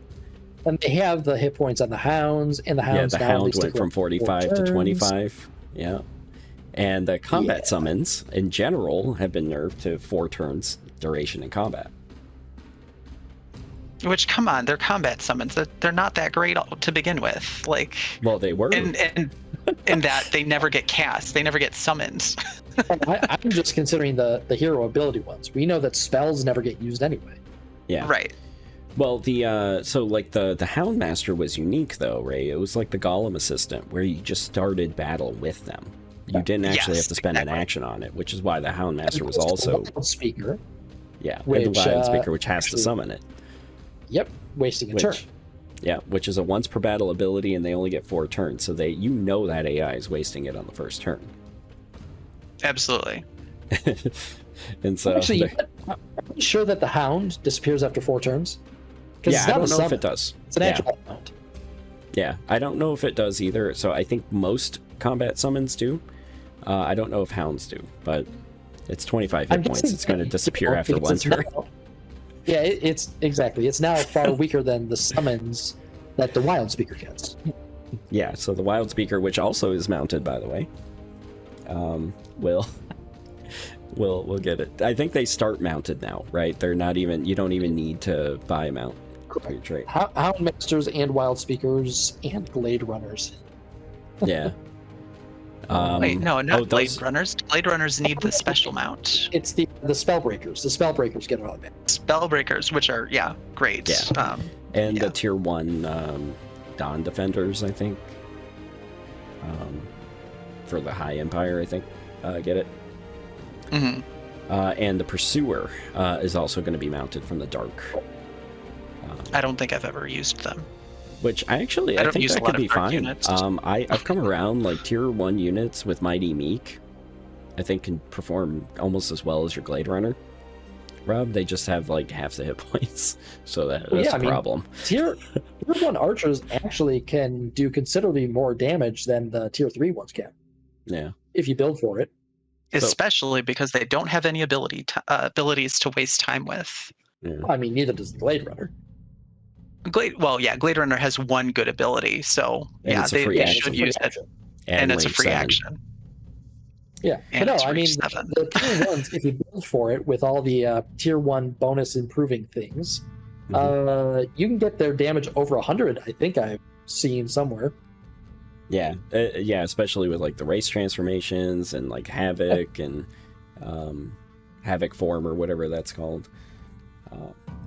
And they have the hit points on the Hounds, and the Hounds Yeah, the now at Hound least went take from like 45 to turns. 25. Yeah. And the combat summons in general have been nerfed to 4 turns duration in combat. which, come on, they're combat summons. They're not that great to begin with. Like, Well, they were. and in that they never get cast, they never get summoned. I'm just considering the hero ability ones. We know that spells never get used anyway. Yeah. Right. Well, the so like the Houndmaster was unique though, Ray. It was like the Golem assistant where you just started battle with them. You didn't actually Yes, have to spend an exactly. action on it, which is why the Houndmaster was It's also Wild Speaker. and the which, Wild Speaker, which has to actually- summon it. Yep, wasting a turn. Which is a once per battle ability, and they only get 4 turns. So that AI is wasting it on the first turn. Absolutely. And so Actually, I'm sure that the Hound disappears after 4 turns. Because yeah, it's I not don't a know summon. if it does. It's an actual Hound. Yeah, I don't know if it does either. So I think most combat summons do. I don't know if Hounds do, but it's 25 hit points. It's going to disappear after one turn. Yeah, it's exactly. It's now far weaker than the summons that the Wild Speaker gets. Yeah, so the Wild Speaker, which also is mounted, by the way, will get it. I think they start mounted now, right? They're not even. You don't even need to buy a mount for your trait. Houndmasters and Wild Speakers and Glade Runners. Yeah. Wait, no, not Blade those- Runners. Blade Runners need the special mount. It's the Spellbreakers. The Spellbreakers get it on that. Spellbreakers, which are great. Yeah. And yeah. the tier 1 Dawn Defenders, I think. For the High Empire, I think, get it. hmm And the Pursuer is also going to be mounted from the Dark. I don't think I've ever used them. Which I don't think use that a lot could be of dark fine. units. I've come around, like tier 1 units with Mighty Meek, I think can perform almost as well as your Glade Runner. Rob, they just have like half the hit points, so that's a problem. Tier 1 archers actually can do considerably more damage than the tier 3 ones can, Yeah. if you build for it. Especially because they don't have any abilities to waste time with. Yeah. I mean, neither does the Glade Runner. Glade Runner has one good ability, so And yeah, it's a they free they action. should It's a free use it, action. and it's a range free 7. action. Yeah, And but no, it's I mean, range 7. the tier 1s, if you build for it with all the tier 1 bonus improving things, you can get their damage over 100, I think I've seen somewhere. Yeah, especially with like the race transformations and like Havoc and Havoc form or whatever that's called.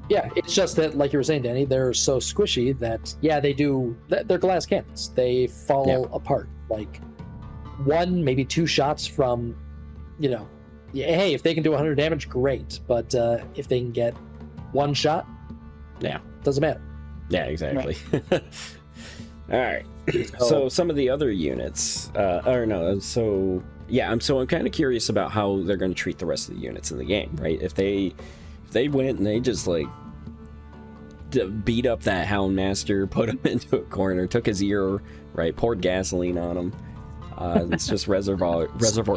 Yeah, it's just that, like you were saying, Danny, they're so squishy that, yeah, they're glass cannons. They fall apart. Like, 1, maybe 2 shots from, hey, if they can do 100 damage, great. But if they can get 1 shot, doesn't matter. Yeah, exactly. All right. So some of the other units, I'm kind of curious about how they're going to treat the rest of the units in the game, right? If they went and they just like beat up that Houndmaster, put him into a corner, took his ear, right, poured gasoline on him. It's just reservoir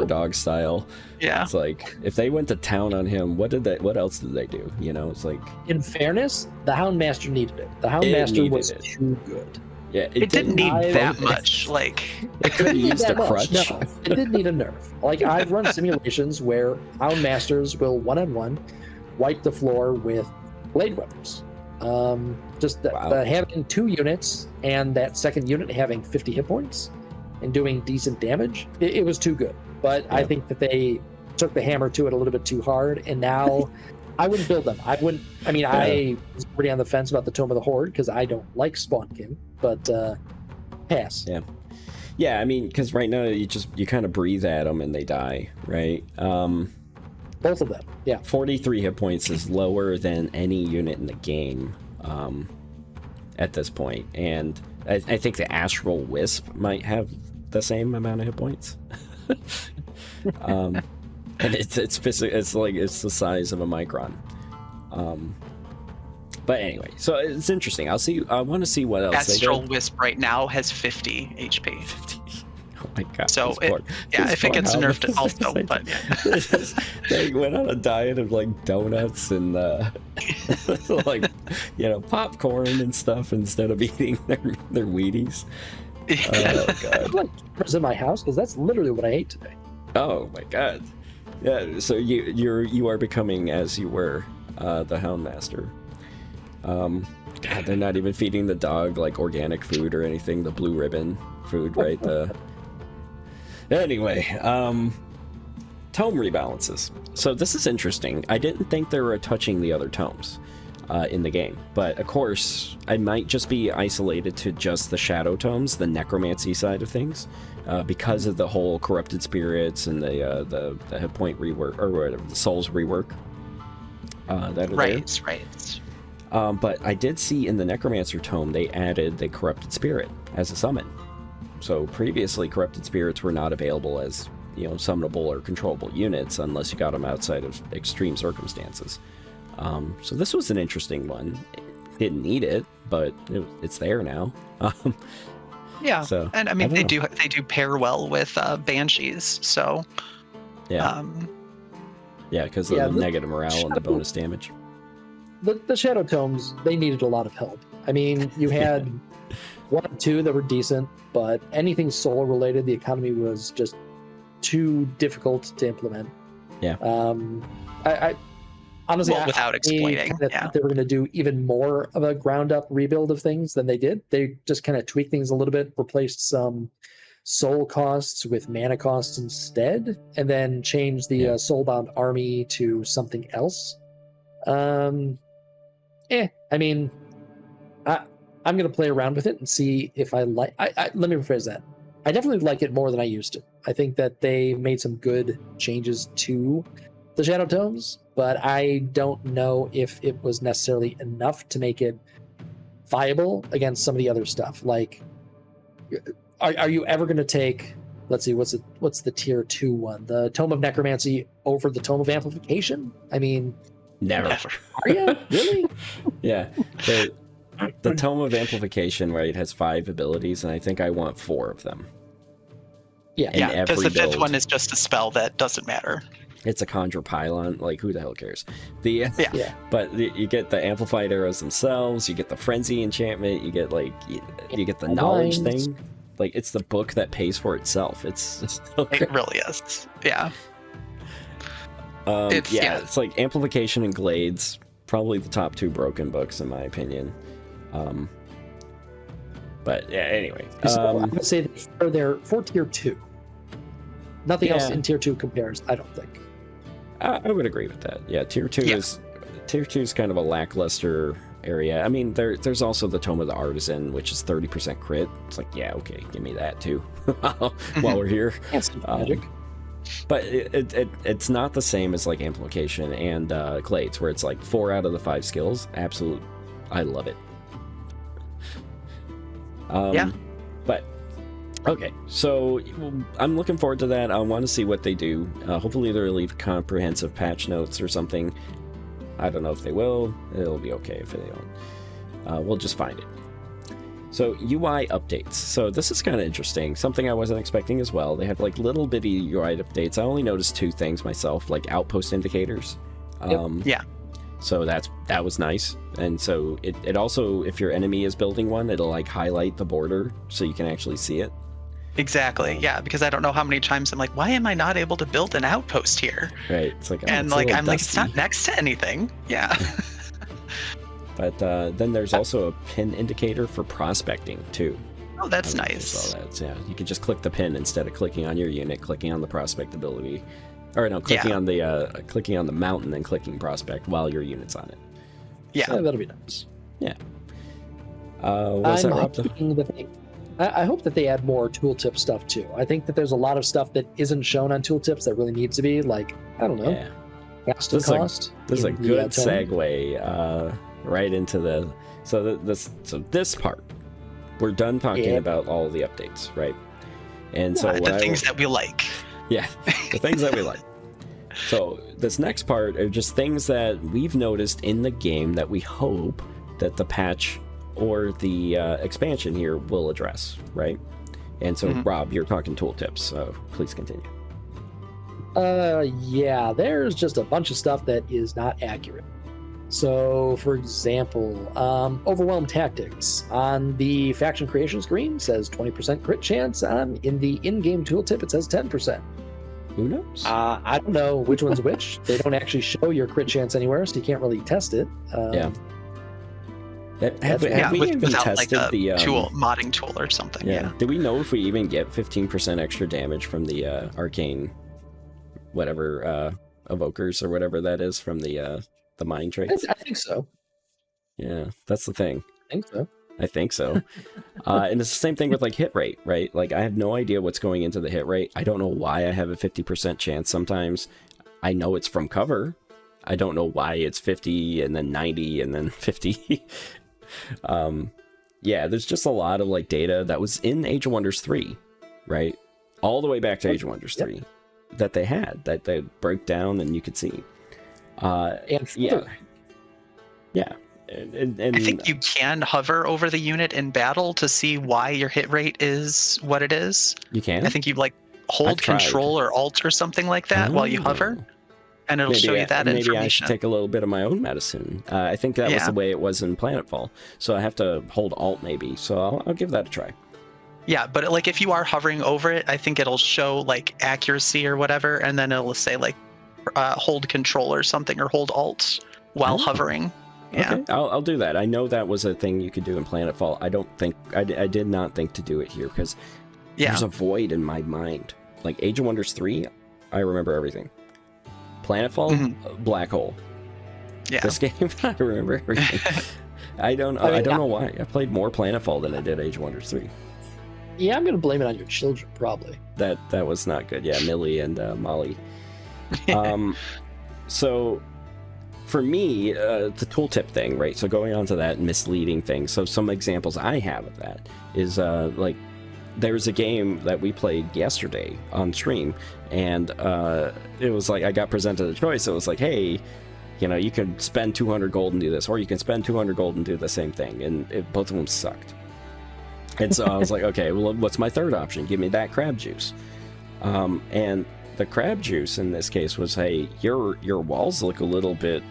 dog style. Yeah. It's like if they went to town on him, what else did they do? It's like, In fairness, the Houndmaster needed it. The Houndmaster was too good. yeah, It didn't need that I- much. Like, It could have It didn't used need a that much, crutch. No, it did need a nerf. Like, I've run simulations where Houndmasters will one-on-one wipe the floor with Blade Runners. The having 2 units and that second unit having 50 hit points and doing decent damage, it was too good. But I think that they took the hammer to it a little bit too hard, and now I wouldn't build them. I was pretty on the fence about the Tome of the Horde because I don't like Spawnkin, but pass. Yeah. Yeah, I mean, because right now you kind of breathe at them and they die, right? Both of them, yeah. 43 hit points is lower than any unit in the game at this point, and I think the Astral Wisp might have the same amount of hit points. And it's like it's the size of a micron. But anyway, so it's interesting. I want to see what else Astral Wisp right now has 50 HP. 50. Oh my god. So if it gets nerfed also, but yeah. They went on a diet of like donuts and like, you know, popcorn and stuff instead of eating their Wheaties. Oh god. Like in my house, because that's literally what I ate today. Oh my god. Yeah, so you are becoming as you were, the Houndmaster. God, they're not even feeding the dog like organic food or anything, the blue ribbon food, right? Anyway, tome rebalances. So this is interesting. I didn't think they were touching the other tomes in the game, but of course I might just be isolated to just the shadow tomes, the necromancy side of things, because of the whole corrupted spirits and the hit point rework, or whatever, the souls rework. That are right. But I did see in the Necromancer tome they added the Corrupted Spirit as a summon. So previously, Corrupted Spirits were not available as, you know, summonable or controllable units unless you got them outside of extreme circumstances. So this was an interesting one. Didn't need it, but it's there now. Yeah, so, and I mean they do pair well with Banshees. So yeah, yeah, because of the negative morale and the bonus damage. The Shadow Tomes, they needed a lot of help. I mean, you had one or two that were decent, but anything soul related, the economy was just too difficult to implement. Yeah. I honestly, without explaining, thought they were going to do even more of a ground up rebuild of things than they did. They just kind of tweaked things a little bit, replaced some soul costs with mana costs instead, and then changed the soulbound army to something else. I mean, I'm going to play around with it and see if I like... let me rephrase that. I definitely like it more than I used to. I think that they made some good changes to the Shadow Tomes, but I don't know if it was necessarily enough to make it viable against some of the other stuff. Like, are you ever going to take... Let's see, what's the tier 2 one? The Tome of Necromancy over the Tome of Amplification? I mean... Never. Are you? Really? Yeah. The Tome of Amplification, right, has 5 abilities, and I think I want 4 of them. Yeah, because the 5th one is just a spell that doesn't matter. It's a Conjure Pylon, like, who the hell cares? But you get the Amplified Arrows themselves, you get the Frenzy enchantment, you get, like, you get the Knowledge thing. Like, it's the book that pays for itself. It's so it really is. Yeah. It's like Amplification and Glades, probably the top 2 broken books in my opinion. But yeah, anyway. So I'm gonna say they're for tier 2. Nothing else in tier 2 compares, I don't think. I would agree with that. Yeah, tier 2 is kind of a lackluster area. I mean, there's also the Tome of the Artisan, which is 30% crit. It's like, yeah, okay, give me that too while we're here. That's magic. But it's not the same as like Amplification and Glades, where it's like 4 out of the 5 skills. Absolute, I love it. But okay, so I'm looking forward to that. I want to see what they do. Hopefully they'll leave comprehensive patch notes or something. I don't know if they will. It'll be okay if they don't. We'll just find it. So UI updates. So this is kind of interesting. Something I wasn't expecting as well. They have like little bitty UI updates. I only noticed 2 things myself, like outpost indicators. So that was nice. And so it also, if your enemy is building one, it'll like highlight the border so you can actually see it. Exactly. Yeah, because I don't know how many times I'm like, why am I not able to build an outpost here? Right. It's like, and like I'm like, it's not next to anything. Yeah. But then there's also a pin indicator for prospecting too. Oh, that's nice. Yeah, you can just click the pin instead of clicking on your unit, clicking on the prospect ability, or no, clicking on the mountain and clicking prospect while your unit's on it. Yeah, so that'll be nice. Yeah. I hope that they add more tooltip stuff too. I think that there's a lot of stuff that isn't shown on tooltips that really needs to be, like, I don't know. Yeah. Casting cost. This is a good segue right into this part. We're done talking about all the updates, right? And so the things that we like. Yeah, the things that we like. So this next part are just things that we've noticed in the game that we hope that the patch or the expansion here will address, right? And so, Rob, you're talking tooltips, so please continue. Yeah, there's just a bunch of stuff that is not accurate. So, for example, Overwhelm Tactics on the faction creation screen says 20% crit chance. In the in-game tooltip, it says 10%. Who knows? I don't know which one's which. They don't actually show your crit chance anywhere, so you can't really test it. Yeah. Have we even without tested like a the modding tool or something? Yeah. Do we know if we even get 15% extra damage from the arcane, whatever evokers or whatever that is from the mind traits? I think so. Yeah, that's the thing. I think so. And it's the same thing with like hit rate, right? Like I have no idea what's going into the hit rate. I don't know why I have a 50% chance sometimes. I know it's from cover. I don't know why it's 50 and then 90 and then 50. Yeah, there's just a lot of like data that was in Age of Wonders 3, right? All the way back to Age of Wonders 3 that they had, that they broke down and you could see. And I think you can hover over the unit in battle to see why your hit rate is what it is. You can? I think you like hold Control or Alt or something like that while you hover. And it'll show you that information. Maybe I should take a little bit of my own medicine. I think that was the way it was in Planetfall. So I have to hold Alt maybe. So I'll give that a try. Yeah, but like if you are hovering over it, I think it'll show like accuracy or whatever. And then it'll say like hold Control or something or hold Alt while hovering. Yeah, okay. I'll do that. I know that was a thing you could do in Planetfall. I did not think to do it here because there's a void in my mind. Like Age of Wonders 3, I remember everything. Planetfall, black hole. Yeah. This game, I remember everything. I don't know why. I played more Planetfall than I did Age of Wonders 3. Yeah, I'm gonna blame it on your children, probably. That was not good. Yeah, Millie and Molly. So for me, the tooltip thing, right? So going on to that misleading thing. So some examples I have of that is like there's a game that we played yesterday on stream, and it was like I got presented a choice. It was like, hey, you know, you can spend 200 gold and do this, or you can spend 200 gold and do the same thing, and both of them sucked. And so I was like, okay, well, what's my third option? Give me that crab juice. And the crab juice in this case was, hey, your walls look a little bit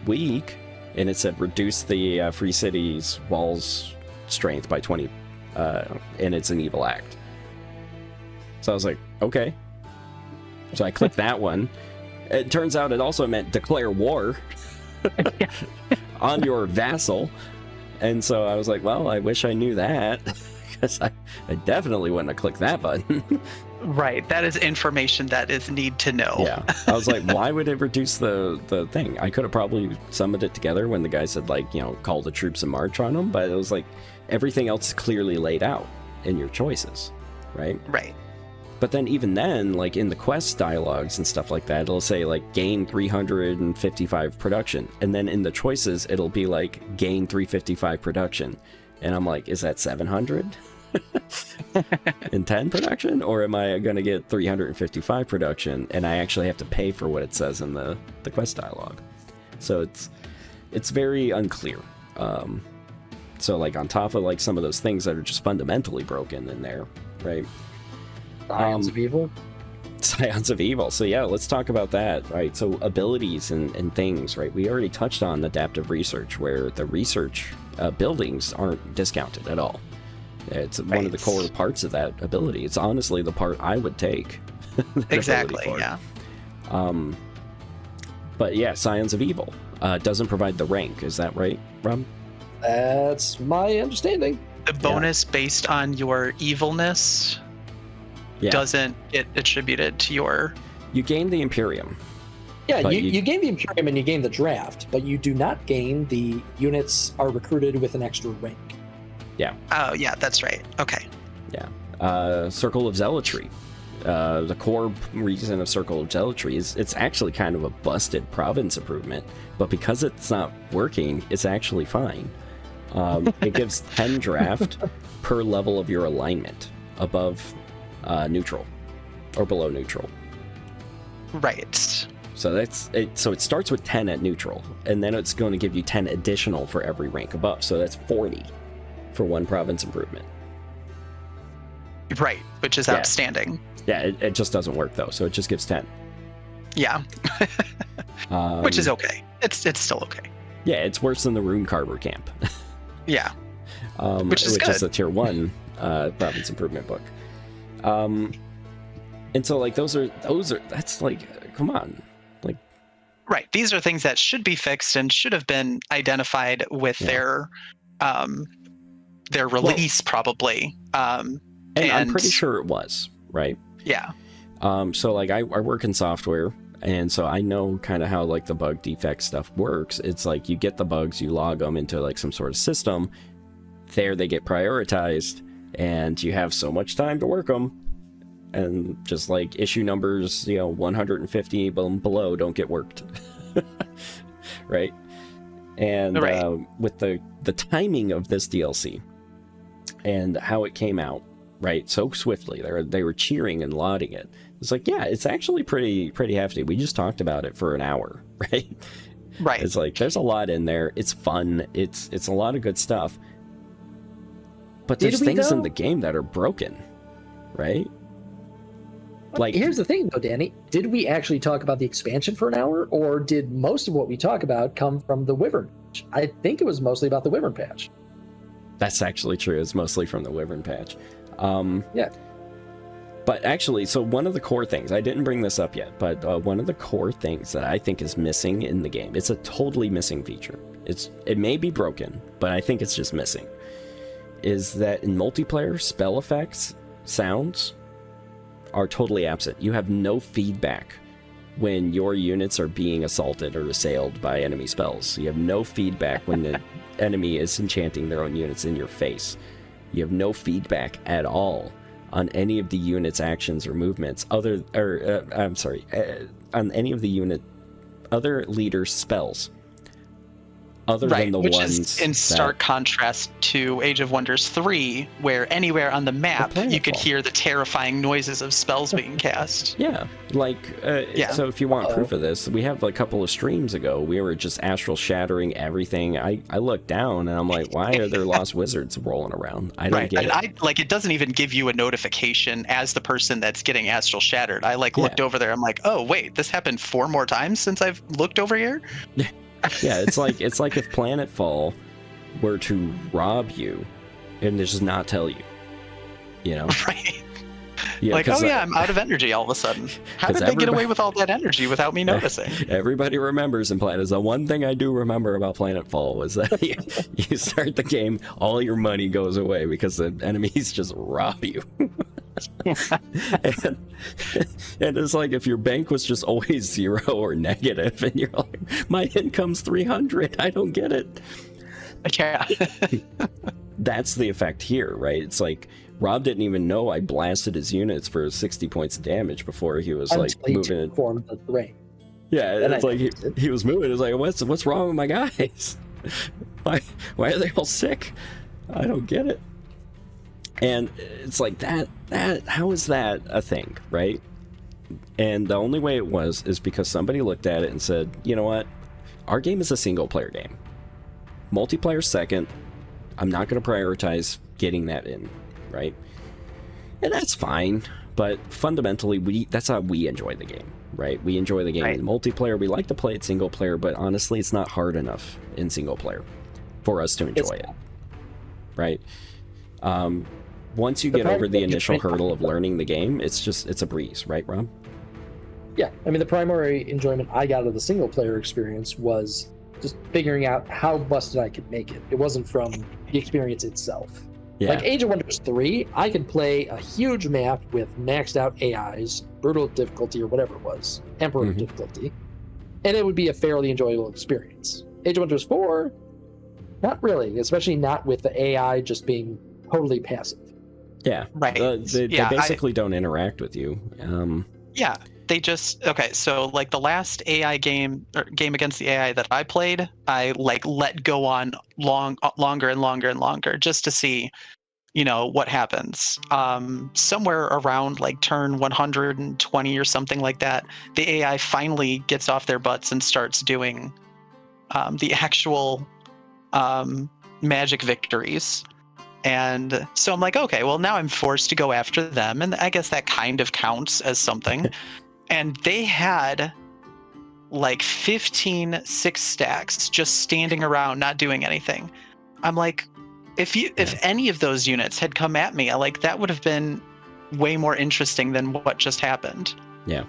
weak, and it said reduce the Free City's walls strength by 20, and it's an evil act. So I was like, okay. So I clicked that one. It turns out it also meant declare war on your vassal. And so I was like, well, I wish I knew that, because I definitely wouldn't have clicked that button. Right. That is information that is need to know. Yeah. I was like, why would it reduce the thing? I could have probably summoned it together when the guy said, like, you know, call the troops and march on them. But it was like, everything else is clearly laid out in your choices, right? Right. But then even then, like in the quest dialogues and stuff like that, it'll say like gain 355 production. And then in the choices, it'll be like gain 355 production. And I'm like, is that 700 in 10 production? Or am I going to get 355 production? And I actually have to pay for what it says in the quest dialogue. So it's very unclear. So like on top of like some of those things that are just fundamentally broken in there, right? Scions of Evil. Scions of Evil. So yeah, let's talk about that, right? So abilities and things, right? We already touched on adaptive research, where the research buildings aren't discounted at all. It's one of the core parts of that ability. It's honestly the part I would take. Exactly, yeah. But yeah, Scions of Evil doesn't provide the rank. Is that right, Rob? That's my understanding. The bonus based on your evilness doesn't get attributed to your... You gain the Imperium. Yeah, you gain the Imperium and you gain the draft, but you do not gain the units are recruited with an extra rank. Yeah. Oh, yeah, that's right. Okay. Yeah. Circle of Zealotry. The core reason of Circle of Zealotry is it's actually kind of a busted province improvement, but because it's not working, it's actually fine. It gives 10 draft per level of your alignment above neutral or below neutral. Right. So that's it. So it starts with 10 at neutral, and then it's going to give you 10 additional for every rank above. So that's 40 for one province improvement. Right, which is outstanding. Yeah, it just doesn't work though. So it just gives 10. Yeah. Which is okay. It's still okay. Yeah, it's worse than the Rune Carver camp. Yeah. Which is a tier 1 province improvement book. And so like those are that's like, come on. Like, right. These are things that should be fixed and should have been identified with their release, probably. And I'm pretty sure it was, right? Yeah. So like I work in software, and so I know kind of how like the bug defect stuff works. It's like you get the bugs, you log them into like some sort of system. There they get prioritized, and you have so much time to work them. And just like issue numbers, 150 below don't get worked. Right? And with the timing of this DLC and how it came out, right, so swiftly, they were cheering and lauding it. It's like, yeah, it's actually pretty hefty. We just talked about it for an hour, right? Right. It's like there's a lot in there. It's fun. It's a lot of good stuff. But there's things in the game that are broken, right? Like, here's the thing, though, Danny. Did we actually talk about the expansion for an hour, or did most of what we talk about come from the Wyvern patch? I think it was mostly about the Wyvern patch. That's actually true. It's mostly from the Wyvern patch. Yeah. But actually, so one of the core things, I didn't bring this up yet, but one of the core things that I think is missing in the game, it's a totally missing feature. It may be broken, but I think it's just missing, is that in multiplayer, spell effects, sounds are totally absent. You have no feedback when your units are being assaulted or assailed by enemy spells. You have no feedback when the enemy is enchanting their own units in your face. You have no feedback at all on any of the unit's actions or movements on any of the other leaders' spells. Other than the which ones is in stark contrast to Age of Wonders 3, where anywhere on the map you could hear the terrifying noises of spells being cast. Yeah, like, so if you want proof of this, we have a couple of streams ago, we were just astral shattering everything. I looked down and I'm like, why are there lost wizards rolling around? I don't get it. It doesn't even give you a notification as the person that's getting astral shattered. I looked over there, I'm like, oh wait, this happened 4 more times since I've looked over here? Yeah, it's like if Planetfall were to rob you and just not tell you, right? Yeah, like, oh yeah, I'm out of energy all of a sudden. How did they get away with all that energy without me noticing? Everybody remembers in Planet. The one thing I do remember about Planetfall was that you start the game, all your money goes away because the enemies just rob you. and it's like if your bank was just always 0 or negative, and you're like, my income's 300, I don't get it. Yeah. That's the effect here, right? It's like Rob didn't even know I blasted his units for 60 points of damage before he was like moving it. Form the terrain. Yeah, it's like he was moving. It's like, what's wrong with my guys? Why are they all sick? I don't get it. And it's like that how is that a thing, right? And the only way it was is because somebody looked at it and said, you know what? Our game is a single player game. Multiplayer second. I'm not going to prioritize getting that in, right? And that's fine, but fundamentally that's how we enjoy the game, right? We enjoy the game in multiplayer. We like to play it single player, but honestly, it's not hard enough in single player for us to enjoy it, right? Once you get over the initial hurdle of learning the game, it's a breeze, right, Rob? Yeah, I mean, the primary enjoyment I got of the single player experience was just figuring out how busted I could make it. It wasn't from the experience itself. Yeah. Like Age of Wonders 3, I could play a huge map with maxed out AIs, brutal difficulty or whatever it was, Emperor difficulty, and it would be a fairly enjoyable experience. Age of Wonders 4, not really, especially not with the AI just being totally passive. Yeah, right. They basically don't interact with you. Yeah, they just so like the last AI game or game against the AI that I played, I let go on longer and longer and longer just to see what happens. Somewhere around like turn 120 or something like that, the AI finally gets off their butts and starts doing the actual magic victories. And so I'm like, okay, well, now I'm forced to go after them. And I guess that kind of counts as something. And they had like 15 6 stacks just standing around, not doing anything. I'm like, if any of those units had come at me, that would have been way more interesting than what just happened. Yeah.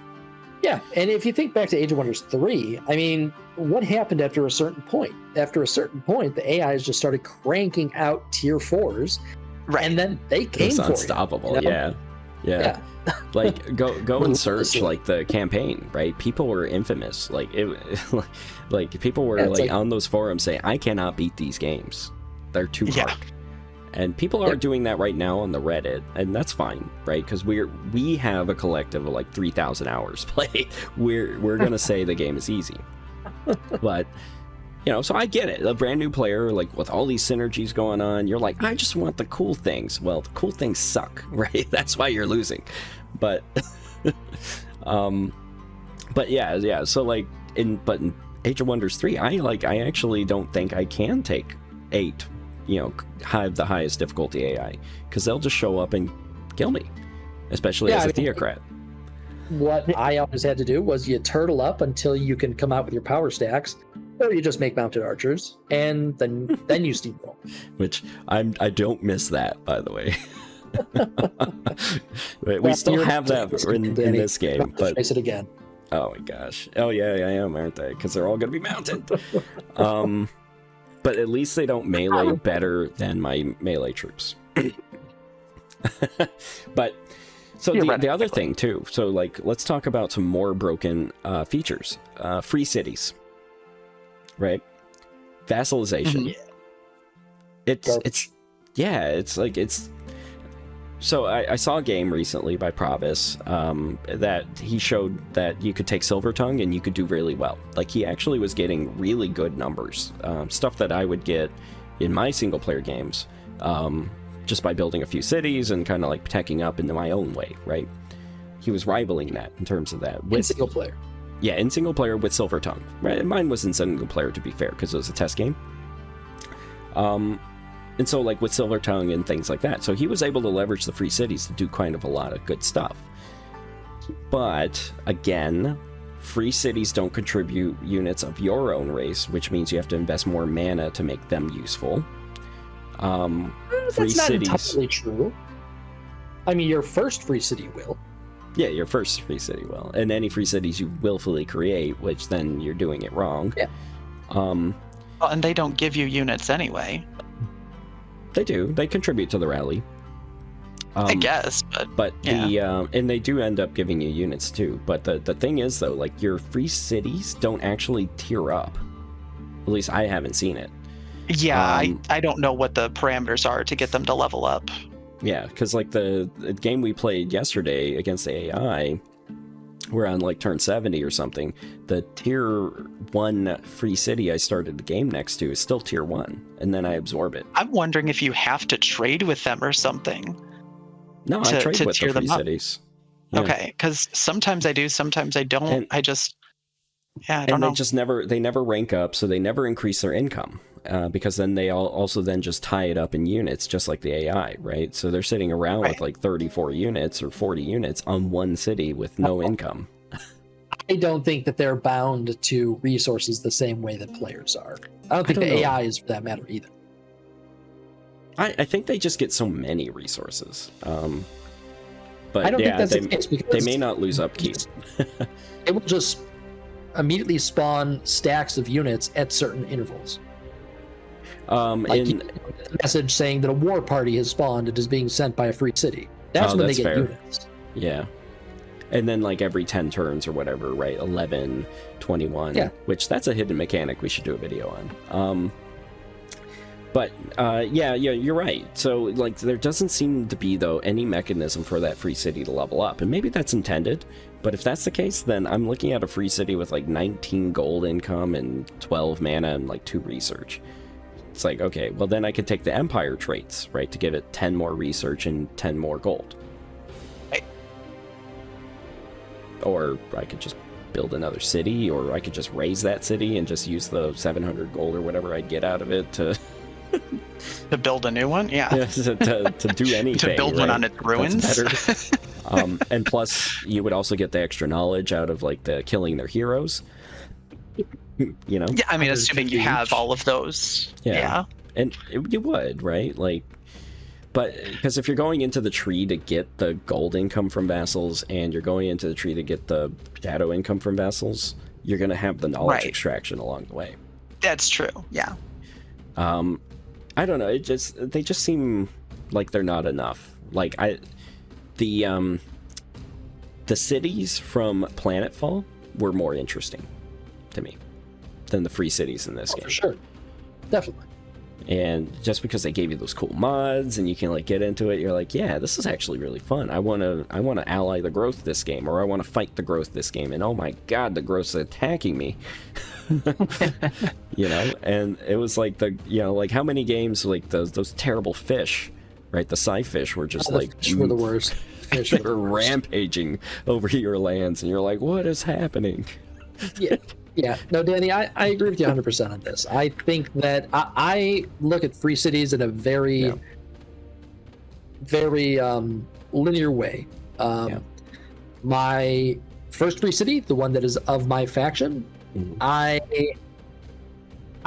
Yeah, and if you think back to Age of Wonders 3, I mean, what happened after a certain point? After a certain point, the AIs just started cranking out tier 4s, right? And then they came it's for unstoppable. You, you know? Yeah. Like go and search like the campaign, right? People were infamous. Like like people were like on those forums saying, "I cannot beat these games. They're too hard." And people are doing that right now on the Reddit, and that's fine, right? Because we have a collective of like 3,000 hours played. We're gonna say the game is easy, but so I get it. A brand new player, like with all these synergies going on, you're like, I just want the cool things. Well, the cool things suck, right? That's why you're losing. But, but yeah. So like in Age of Wonders 3, I actually don't think I can take 8. Have the highest difficulty AI, because they'll just show up and kill me, especially as a theocrat. What I always had to do was you turtle up until you can come out with your power stacks, or you just make mounted archers, and then you steamroll. Which I don't miss that, by the way. We still have that in this game, but face it again. Oh my gosh! Oh yeah, I am, aren't they? Because they're all going to be mounted. But at least they don't melee better than my melee troops. But so the other thing too. So like, let's talk about some more broken features. Free cities, right? Vassalization. It's So I saw a game recently by Provis that he showed that you could take Silver Tongue and you could do really well. Like, he actually was getting really good numbers, stuff that I would get in my single player games, just by building a few cities and kind of like teching up into my own way, right? He was rivaling that in terms of that. In single player. Yeah, in single player with Silver Tongue. Right? Mine was in single player, to be fair, because it was a test game. And so, like, with Silver Tongue and things like that. So he was able to leverage the free cities to do kind of a lot of good stuff. But, again, free cities don't contribute units of your own race, which means you have to invest more mana to make them useful. That's not entirely true. I mean, your first free city will. Yeah, your first free city will. And any free cities you willfully create, which then you're doing it wrong. Yeah. Well, and they don't give you units anyway. They do. They contribute to the rally. I guess, but yeah. And they do end up giving you units too. But the thing is, though, like, your free cities don't actually tier up. At least I haven't seen it. Yeah, I don't know what the parameters are to get them to level up. Yeah, because like the game we played yesterday against the AI, we're on like turn 70 or something. The tier 1 free city I started the game next to is still tier 1, and then I absorb it. I'm wondering if you have to trade with them or something. No, I trade with the free cities. Yeah. Okay, because sometimes I do, sometimes I don't. And, I don't know. They never rank up, so they never increase their income. Because then they also then just tie it up in units, just like the AI, right? So they're sitting around with like 34 units or 40 units on one city with no income. I don't think that they're bound to resources the same way that players are. I don't think the AI is for that matter either. I think they just get so many resources. But I don't think that's the case, because they may not lose upkeep. It will just immediately spawn stacks of units at certain intervals. Like you get a message saying that a war party has spawned and is being sent by a free city. That's when they get units. Yeah. And then like every 10 turns or whatever, right? 11, 21, which that's a hidden mechanic we should do a video on. But yeah, you're right. So like there doesn't seem to be, though, any mechanism for that free city to level up. And maybe that's intended. But if that's the case, then I'm looking at a free city with like 19 gold income and 12 mana and like 2 research. it's like, okay, well then I could take the Empire traits, right, to give it 10 more research and 10 more gold. Right. Or I could just build another city, or I could just raise that city and just use the 700 gold or whatever I'd get out of it to To build a new one, yeah. to do anything. To build one on its ruins. That's better. And plus, you would also get the extra knowledge out of like the killing their heroes. You know? Yeah, I mean, assuming you have all of those. Yeah. And you would, right? Like, but because if you're going into the tree to get the gold income from vassals, and you're going into the tree to get the shadow income from vassals, you're going to have the knowledge extraction along the way. That's true. Yeah. I don't know. They just seem like they're not enough. Like the cities from Planetfall were more interesting to me than the free cities in this game. For sure, definitely. And just because they gave you those cool mods and you can like get into it, you're like, yeah, this is actually really fun. I want to ally the growth this game, or I want to fight the growth this game. And oh my god, the growth's attacking me. You know, and it was like like how many games like those terrible fish, right? The sci fish were just like fish were the worst. Fish were rampaging over your lands, and you're like, what is happening? Yeah, no, Danny, I agree with you 100% on this. I think that I look at free cities in a very linear way. My first free city, the one that is of my faction, I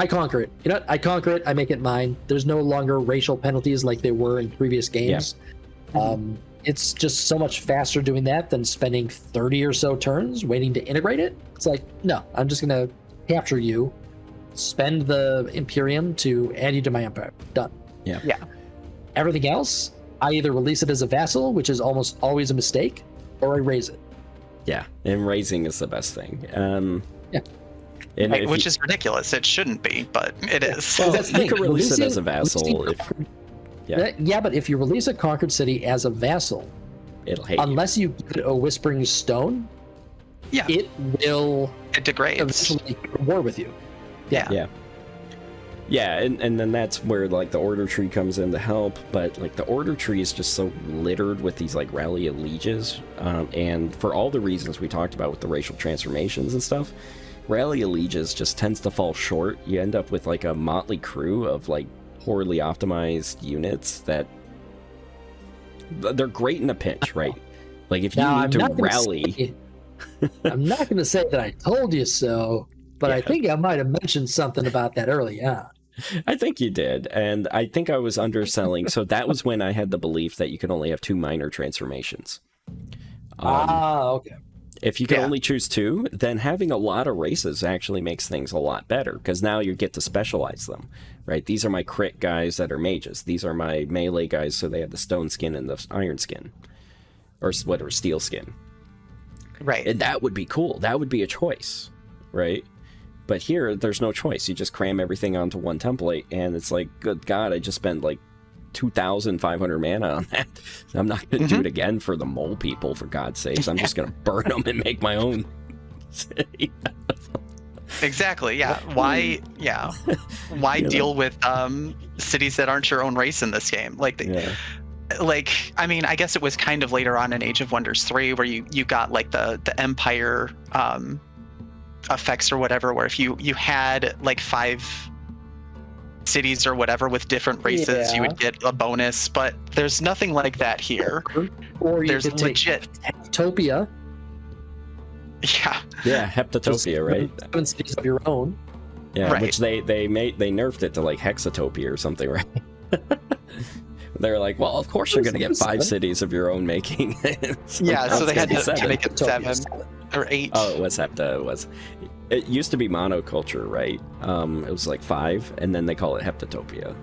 conquer it. You know what? I conquer it. I make it mine. There's no longer racial penalties like there were in previous games. It's just so much faster doing that than spending 30 or so turns waiting to integrate it. It's like, no, I'm just going to capture you, spend the Imperium to add you to my empire. Done. Yeah. Everything else, I either release it as a vassal, which is almost always a mistake, or I raise it. Yeah, and raising is the best thing. Which is ridiculous. It shouldn't be, but it is. Well, that's the you thing. can release it as a vassal. But if you release a conquered city as a vassal, it'll hate unless you get a Whispering Stone, it degrades. Eventually war with you. Yeah, and then that's where like the order tree comes in to help, but like the order tree is just so littered with these like rally alleges, and for all the reasons we talked about with the racial transformations and stuff, rally alleges just tends to fall short. You end up with like a motley crew of like poorly optimized units that they're great in a pinch, right? Like if you need to rally. I'm not going to say that I told you so, but I think I might have mentioned something about that early on. I think you did, and I think I was underselling. So that was when I had the belief that you could only have 2 minor transformations. Okay. If you can only choose 2, then having a lot of races actually makes things a lot better, because now you get to specialize them, right? These are my crit guys that are mages. These are my melee guys, so they have the stone skin and the iron skin, or whatever, steel skin. Right. And that would be cool. That would be a choice, right? But here, there's no choice. You just cram everything onto one template, and it's like, good God, I just spent like 2,500 mana on that. I'm not going to do it again for the mole people, for God's sakes. I'm just going to burn them and make my own city. Exactly, yeah. Why deal with cities that aren't your own race in this game? I mean, I guess it was kind of later on in Age of Wonders 3 where you got like the Empire effects or whatever, where if you had like 5 cities or whatever with different races, you would get a bonus, but there's nothing like that here. Or there's legit Heptatopia. Yeah, Heptatopia, right? 7 cities of your own. Yeah, right. Which they nerfed it to like Hexatopia or something, right? They're like, well, of course you're going to get 5 cities of your own making. So they had to make it 7 or 8. Oh, it was Hepta. It used to be monoculture, right? It was like 5, and then they call it Heptatopia.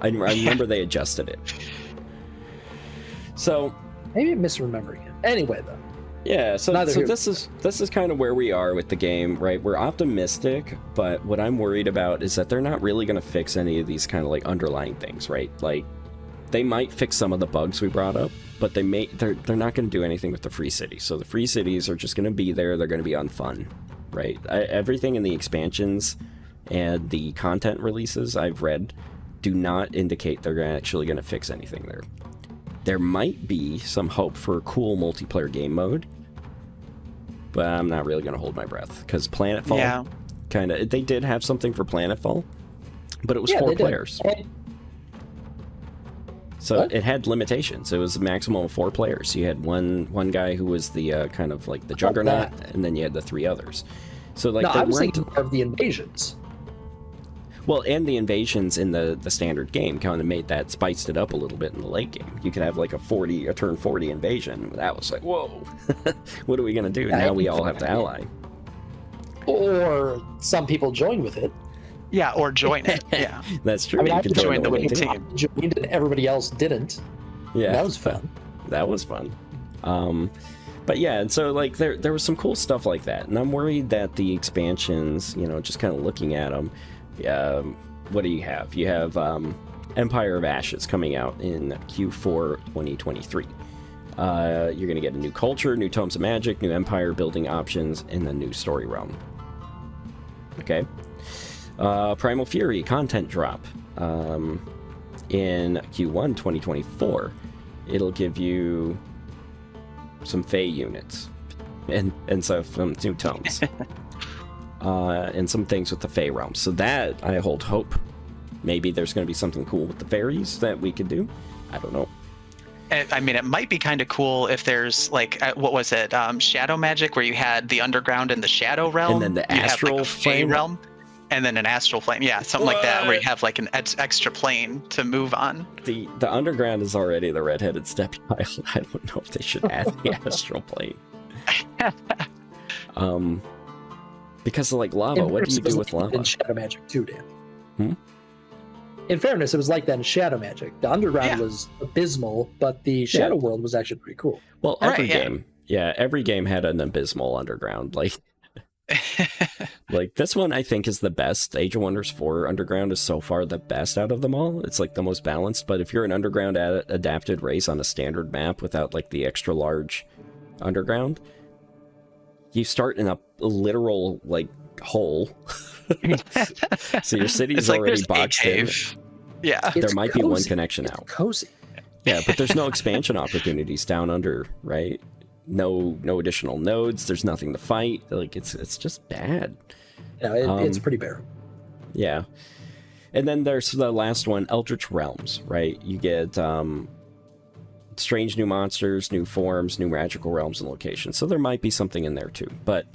I remember they adjusted it. So maybe I'm misremembering it. Anyway, though. Yeah, so this is kind of where we are with the game, right? We're optimistic, but what I'm worried about is that they're not really going to fix any of these kind of like underlying things, right? Like they might fix some of the bugs we brought up, but they're not going to do anything with the free cities. So the free cities are just going to be there. They're going to be unfun, right? Everything in the expansions and the content releases I've read do not indicate they're actually going to fix anything there. There might be some hope for a cool multiplayer game mode, but I'm not really going to hold my breath, because Planetfall kind of, they did have something for Planetfall, but it was 4 players. So it had limitations. It was a maximum of 4 players. You had one guy who was the kind of like the juggernaut, and then you had the 3 others. So like, I was thinking more of the invasions. Well, and the invasions in the standard game kind of made that, spiced it up a little bit in the late game. You could have like a turn 40 invasion. That was like, whoa, what are we gonna do? Now we all have to ally. Or some people join with it. Yeah, or join it. Yeah, that's true. I mean, you I could join the winning team. Joined and everybody else didn't. Yeah, that was fun. That was fun. But yeah, and so like there was some cool stuff like that, and I'm worried that the expansions, you know, just kind of looking at them. What do you have? You have Empire of Ashes coming out in Q4 2023. You're going to get a new culture, new Tomes of Magic, new Empire building options, and a new story realm. Okay. Primal Fury content drop in Q1 2024. It'll give you some Fey units and some new tomes. And some things with the Fey realm. So that, I hold hope. Maybe there's going to be something cool with the fairies that we could do. I don't know. I mean, it might be kind of cool if there's like, what was it? Shadow magic, where you had the underground and the shadow realm. And then the astral flame realm. And then an astral flame. Yeah, something like that, where you have like an extra plane to move on. The underground is already the redheaded stepchild. I don't know if they should add the astral plane. Because like lava, what do you do with lava? In Shadow Magic too, Dan. In fairness, it was like that in Shadow Magic. The underground was abysmal, but the Shadow World was actually pretty cool. Well, every game had an abysmal underground. Like, like this one, I think is the best. Age of Wonders 4 underground is so far the best out of them all. It's like the most balanced. But if you're an underground adapted race on a standard map without like the extra large underground, you start in a literal like hole. So your city's like already boxed in. Yeah, there might be one connection out. Cozy. Yeah, but there's no expansion opportunities down under, right? No additional nodes. There's nothing to fight. Like it's just bad. Yeah, it's pretty bare. Yeah, and then there's the last one, Eldritch Realms, right? You get strange new monsters, new forms, new magical realms and locations. So there might be something in there too. But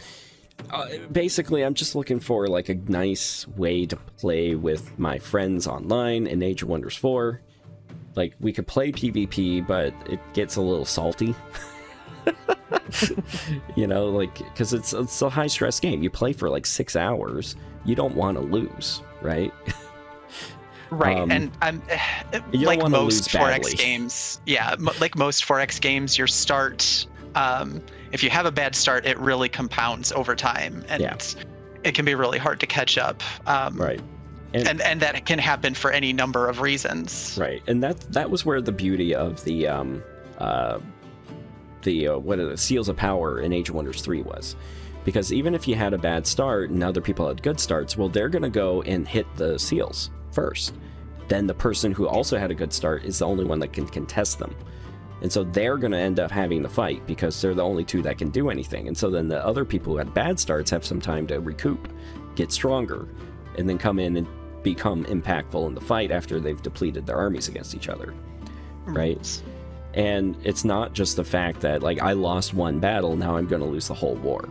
basically, I'm just looking for like a nice way to play with my friends online in Age of Wonders 4. Like, we could play PvP, but it gets a little salty. You know, like, because it's a high stress game. You play for like 6 hours. You don't want to lose, right? Right, and I'm like most 4X games. Yeah, like most 4X games, your start, if you have a bad start, it really compounds over time, and it can be really hard to catch up. Right, and that can happen for any number of reasons. Right, and that was where the beauty of the Seals of Power in Age of Wonders 3 was. Because even if you had a bad start and other people had good starts, well, they're going to go and hit the seals first. Then the person who also had a good start is the only one that can contest them. And so they're going to end up having the fight because they're the only two that can do anything. And so then the other people who had bad starts have some time to recoup, get stronger, and then come in and become impactful in the fight after they've depleted their armies against each other. Right? And it's not just the fact that, like, I lost one battle, now I'm going to lose the whole war.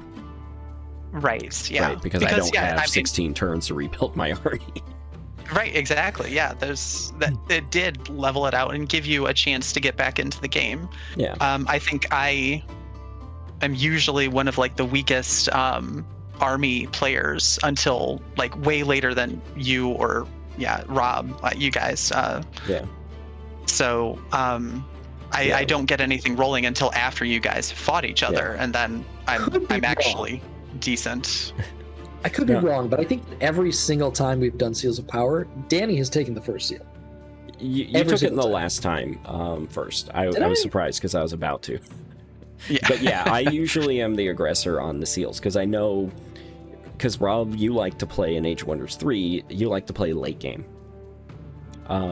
Right, yeah. Right, because I don't have 16 turns to rebuild my army. Right, exactly. Yeah, it did level it out and give you a chance to get back into the game. Yeah. I think I am usually one of like the weakest army players until like way later than you or Rob, you guys. Yeah. So I don't get anything rolling until after you guys fought each other, and then I'm actually decent. I could be wrong, but I think every single time we've done Seals of Power, Danny has taken the first seal. You took it in the last time first. I was surprised because I was about to. Yeah. But yeah, I usually am the aggressor on the seals because I know because Rob, you like to play in Age of Wonders 3, you like to play late game.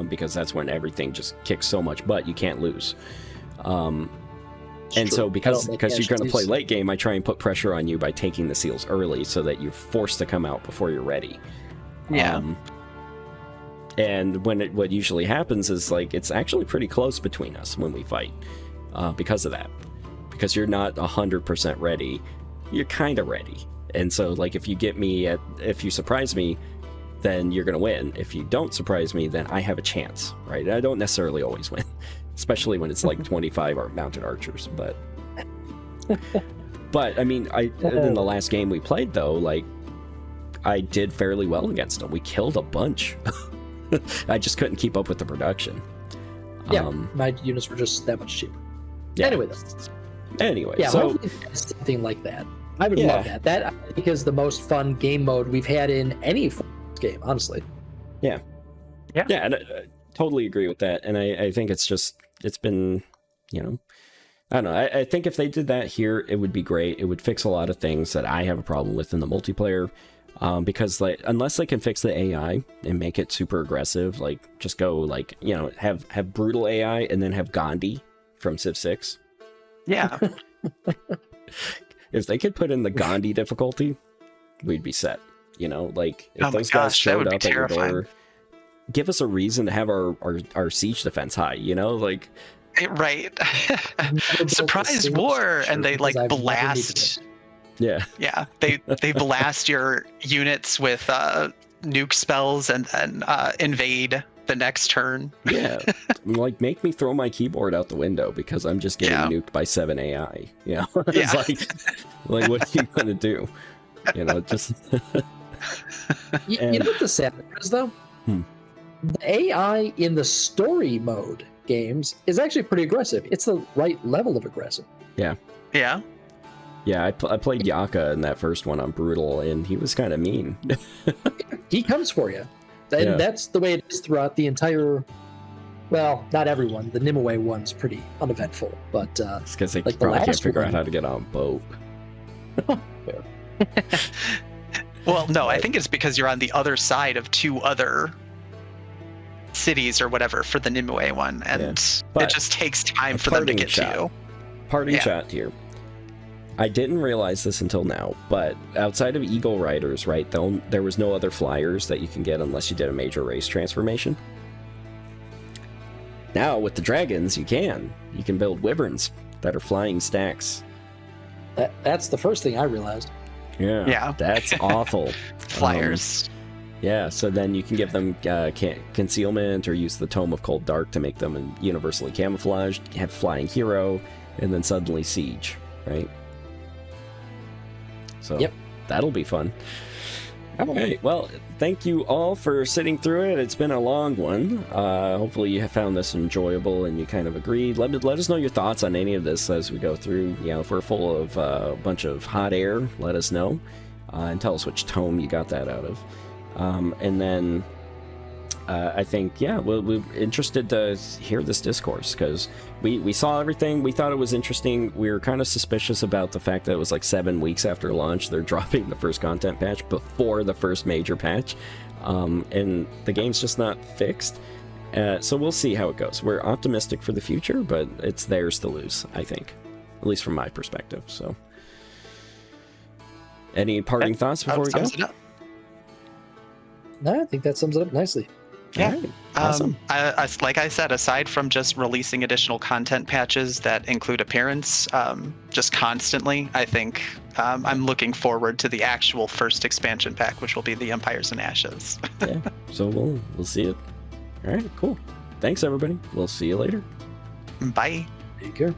Because that's when everything just kicks so much butt, you can't lose. And so because you're going to play late game, I try and put pressure on you by taking the seals early so that you're forced to come out before you're ready. Yeah. And what usually happens is like it's actually pretty close between us when we fight because of that. Because you're not 100% ready, you're kind of ready. And so like if you surprise me, then you're going to win. If you don't surprise me, then I have a chance, right? I don't necessarily always win. Especially when it's like 25 mounted archers, but I mean, in the last game we played though, like I did fairly well against them. We killed a bunch. I just couldn't keep up with the production. Yeah, my units were just that much cheaper. Yeah. Anyway, yeah, so hopefully something like that. I would love that. That I think is the most fun game mode we've had in any game, honestly. Yeah, and I totally agree with that. And I think it's been, I don't know. I think if they did that here, it would be great. It would fix a lot of things that I have a problem with in the multiplayer. Because like, unless they can fix the AI and make it super aggressive, like just go like, have brutal AI and then have Gandhi from Civ 6. Yeah. If they could put in the Gandhi difficulty, we'd be set. Like if those guys showed up at your door, give us a reason to have our siege defense high, like right. Surprise war, and they like blast. Yeah. They blast your units with nuke spells and then invade the next turn. Yeah, like make me throw my keyboard out the window because I'm just getting nuked by 7 AI. It's like what are you gonna do? Just. You know what the sad part is though? The AI in the story mode games is actually pretty aggressive. It's the right level of aggressive. Yeah. I played Yaka in that first one on Brutal, and he was kind of mean. He comes for you. And that's the way it is throughout the entire... Well, not everyone. The Nimue one's pretty uneventful, but... it's because they probably can't figure out how to get on a boat. Well, no, I think it's because you're on the other side of 2 other cities or whatever for the Nimue one, and it just takes time for them to get to you. Parting shot here. I didn't realize this until now, but outside of Eagle Riders, right, there was no other flyers that you can get unless you did a major race transformation. Now, with the dragons, you can build wyverns that are flying stacks. That's the first thing I realized. Yeah. That's awful. Flyers. So then you can give them concealment or use the Tome of Cold Dark to make them universally camouflaged, have flying hero, and then suddenly siege, right? So that'll be fun. Okay, well, thank you all for sitting through it. It's been a long one. Hopefully you have found this enjoyable and you kind of agreed. Let us know your thoughts on any of this as we go through. If we're full of a bunch of hot air, let us know. And tell us which tome you got that out of. And then I think, we're interested to hear this discourse because we saw everything. We thought it was interesting. We were kind of suspicious about the fact that it was like 7 weeks after launch. They're dropping the first content patch before the first major patch. And the game's just not fixed. So we'll see how it goes. We're optimistic for the future, but it's theirs to lose, I think. At least from my perspective. So, any parting thoughts before we go? No, I think that sums it up nicely. Yeah, right. Awesome. Like I said, aside from just releasing additional content patches that include appearance just constantly, I think I'm looking forward to the actual first expansion pack, which will be the Empires and Ashes. So we'll see it. All right, cool. Thanks, everybody. We'll see you later. Bye. Take care.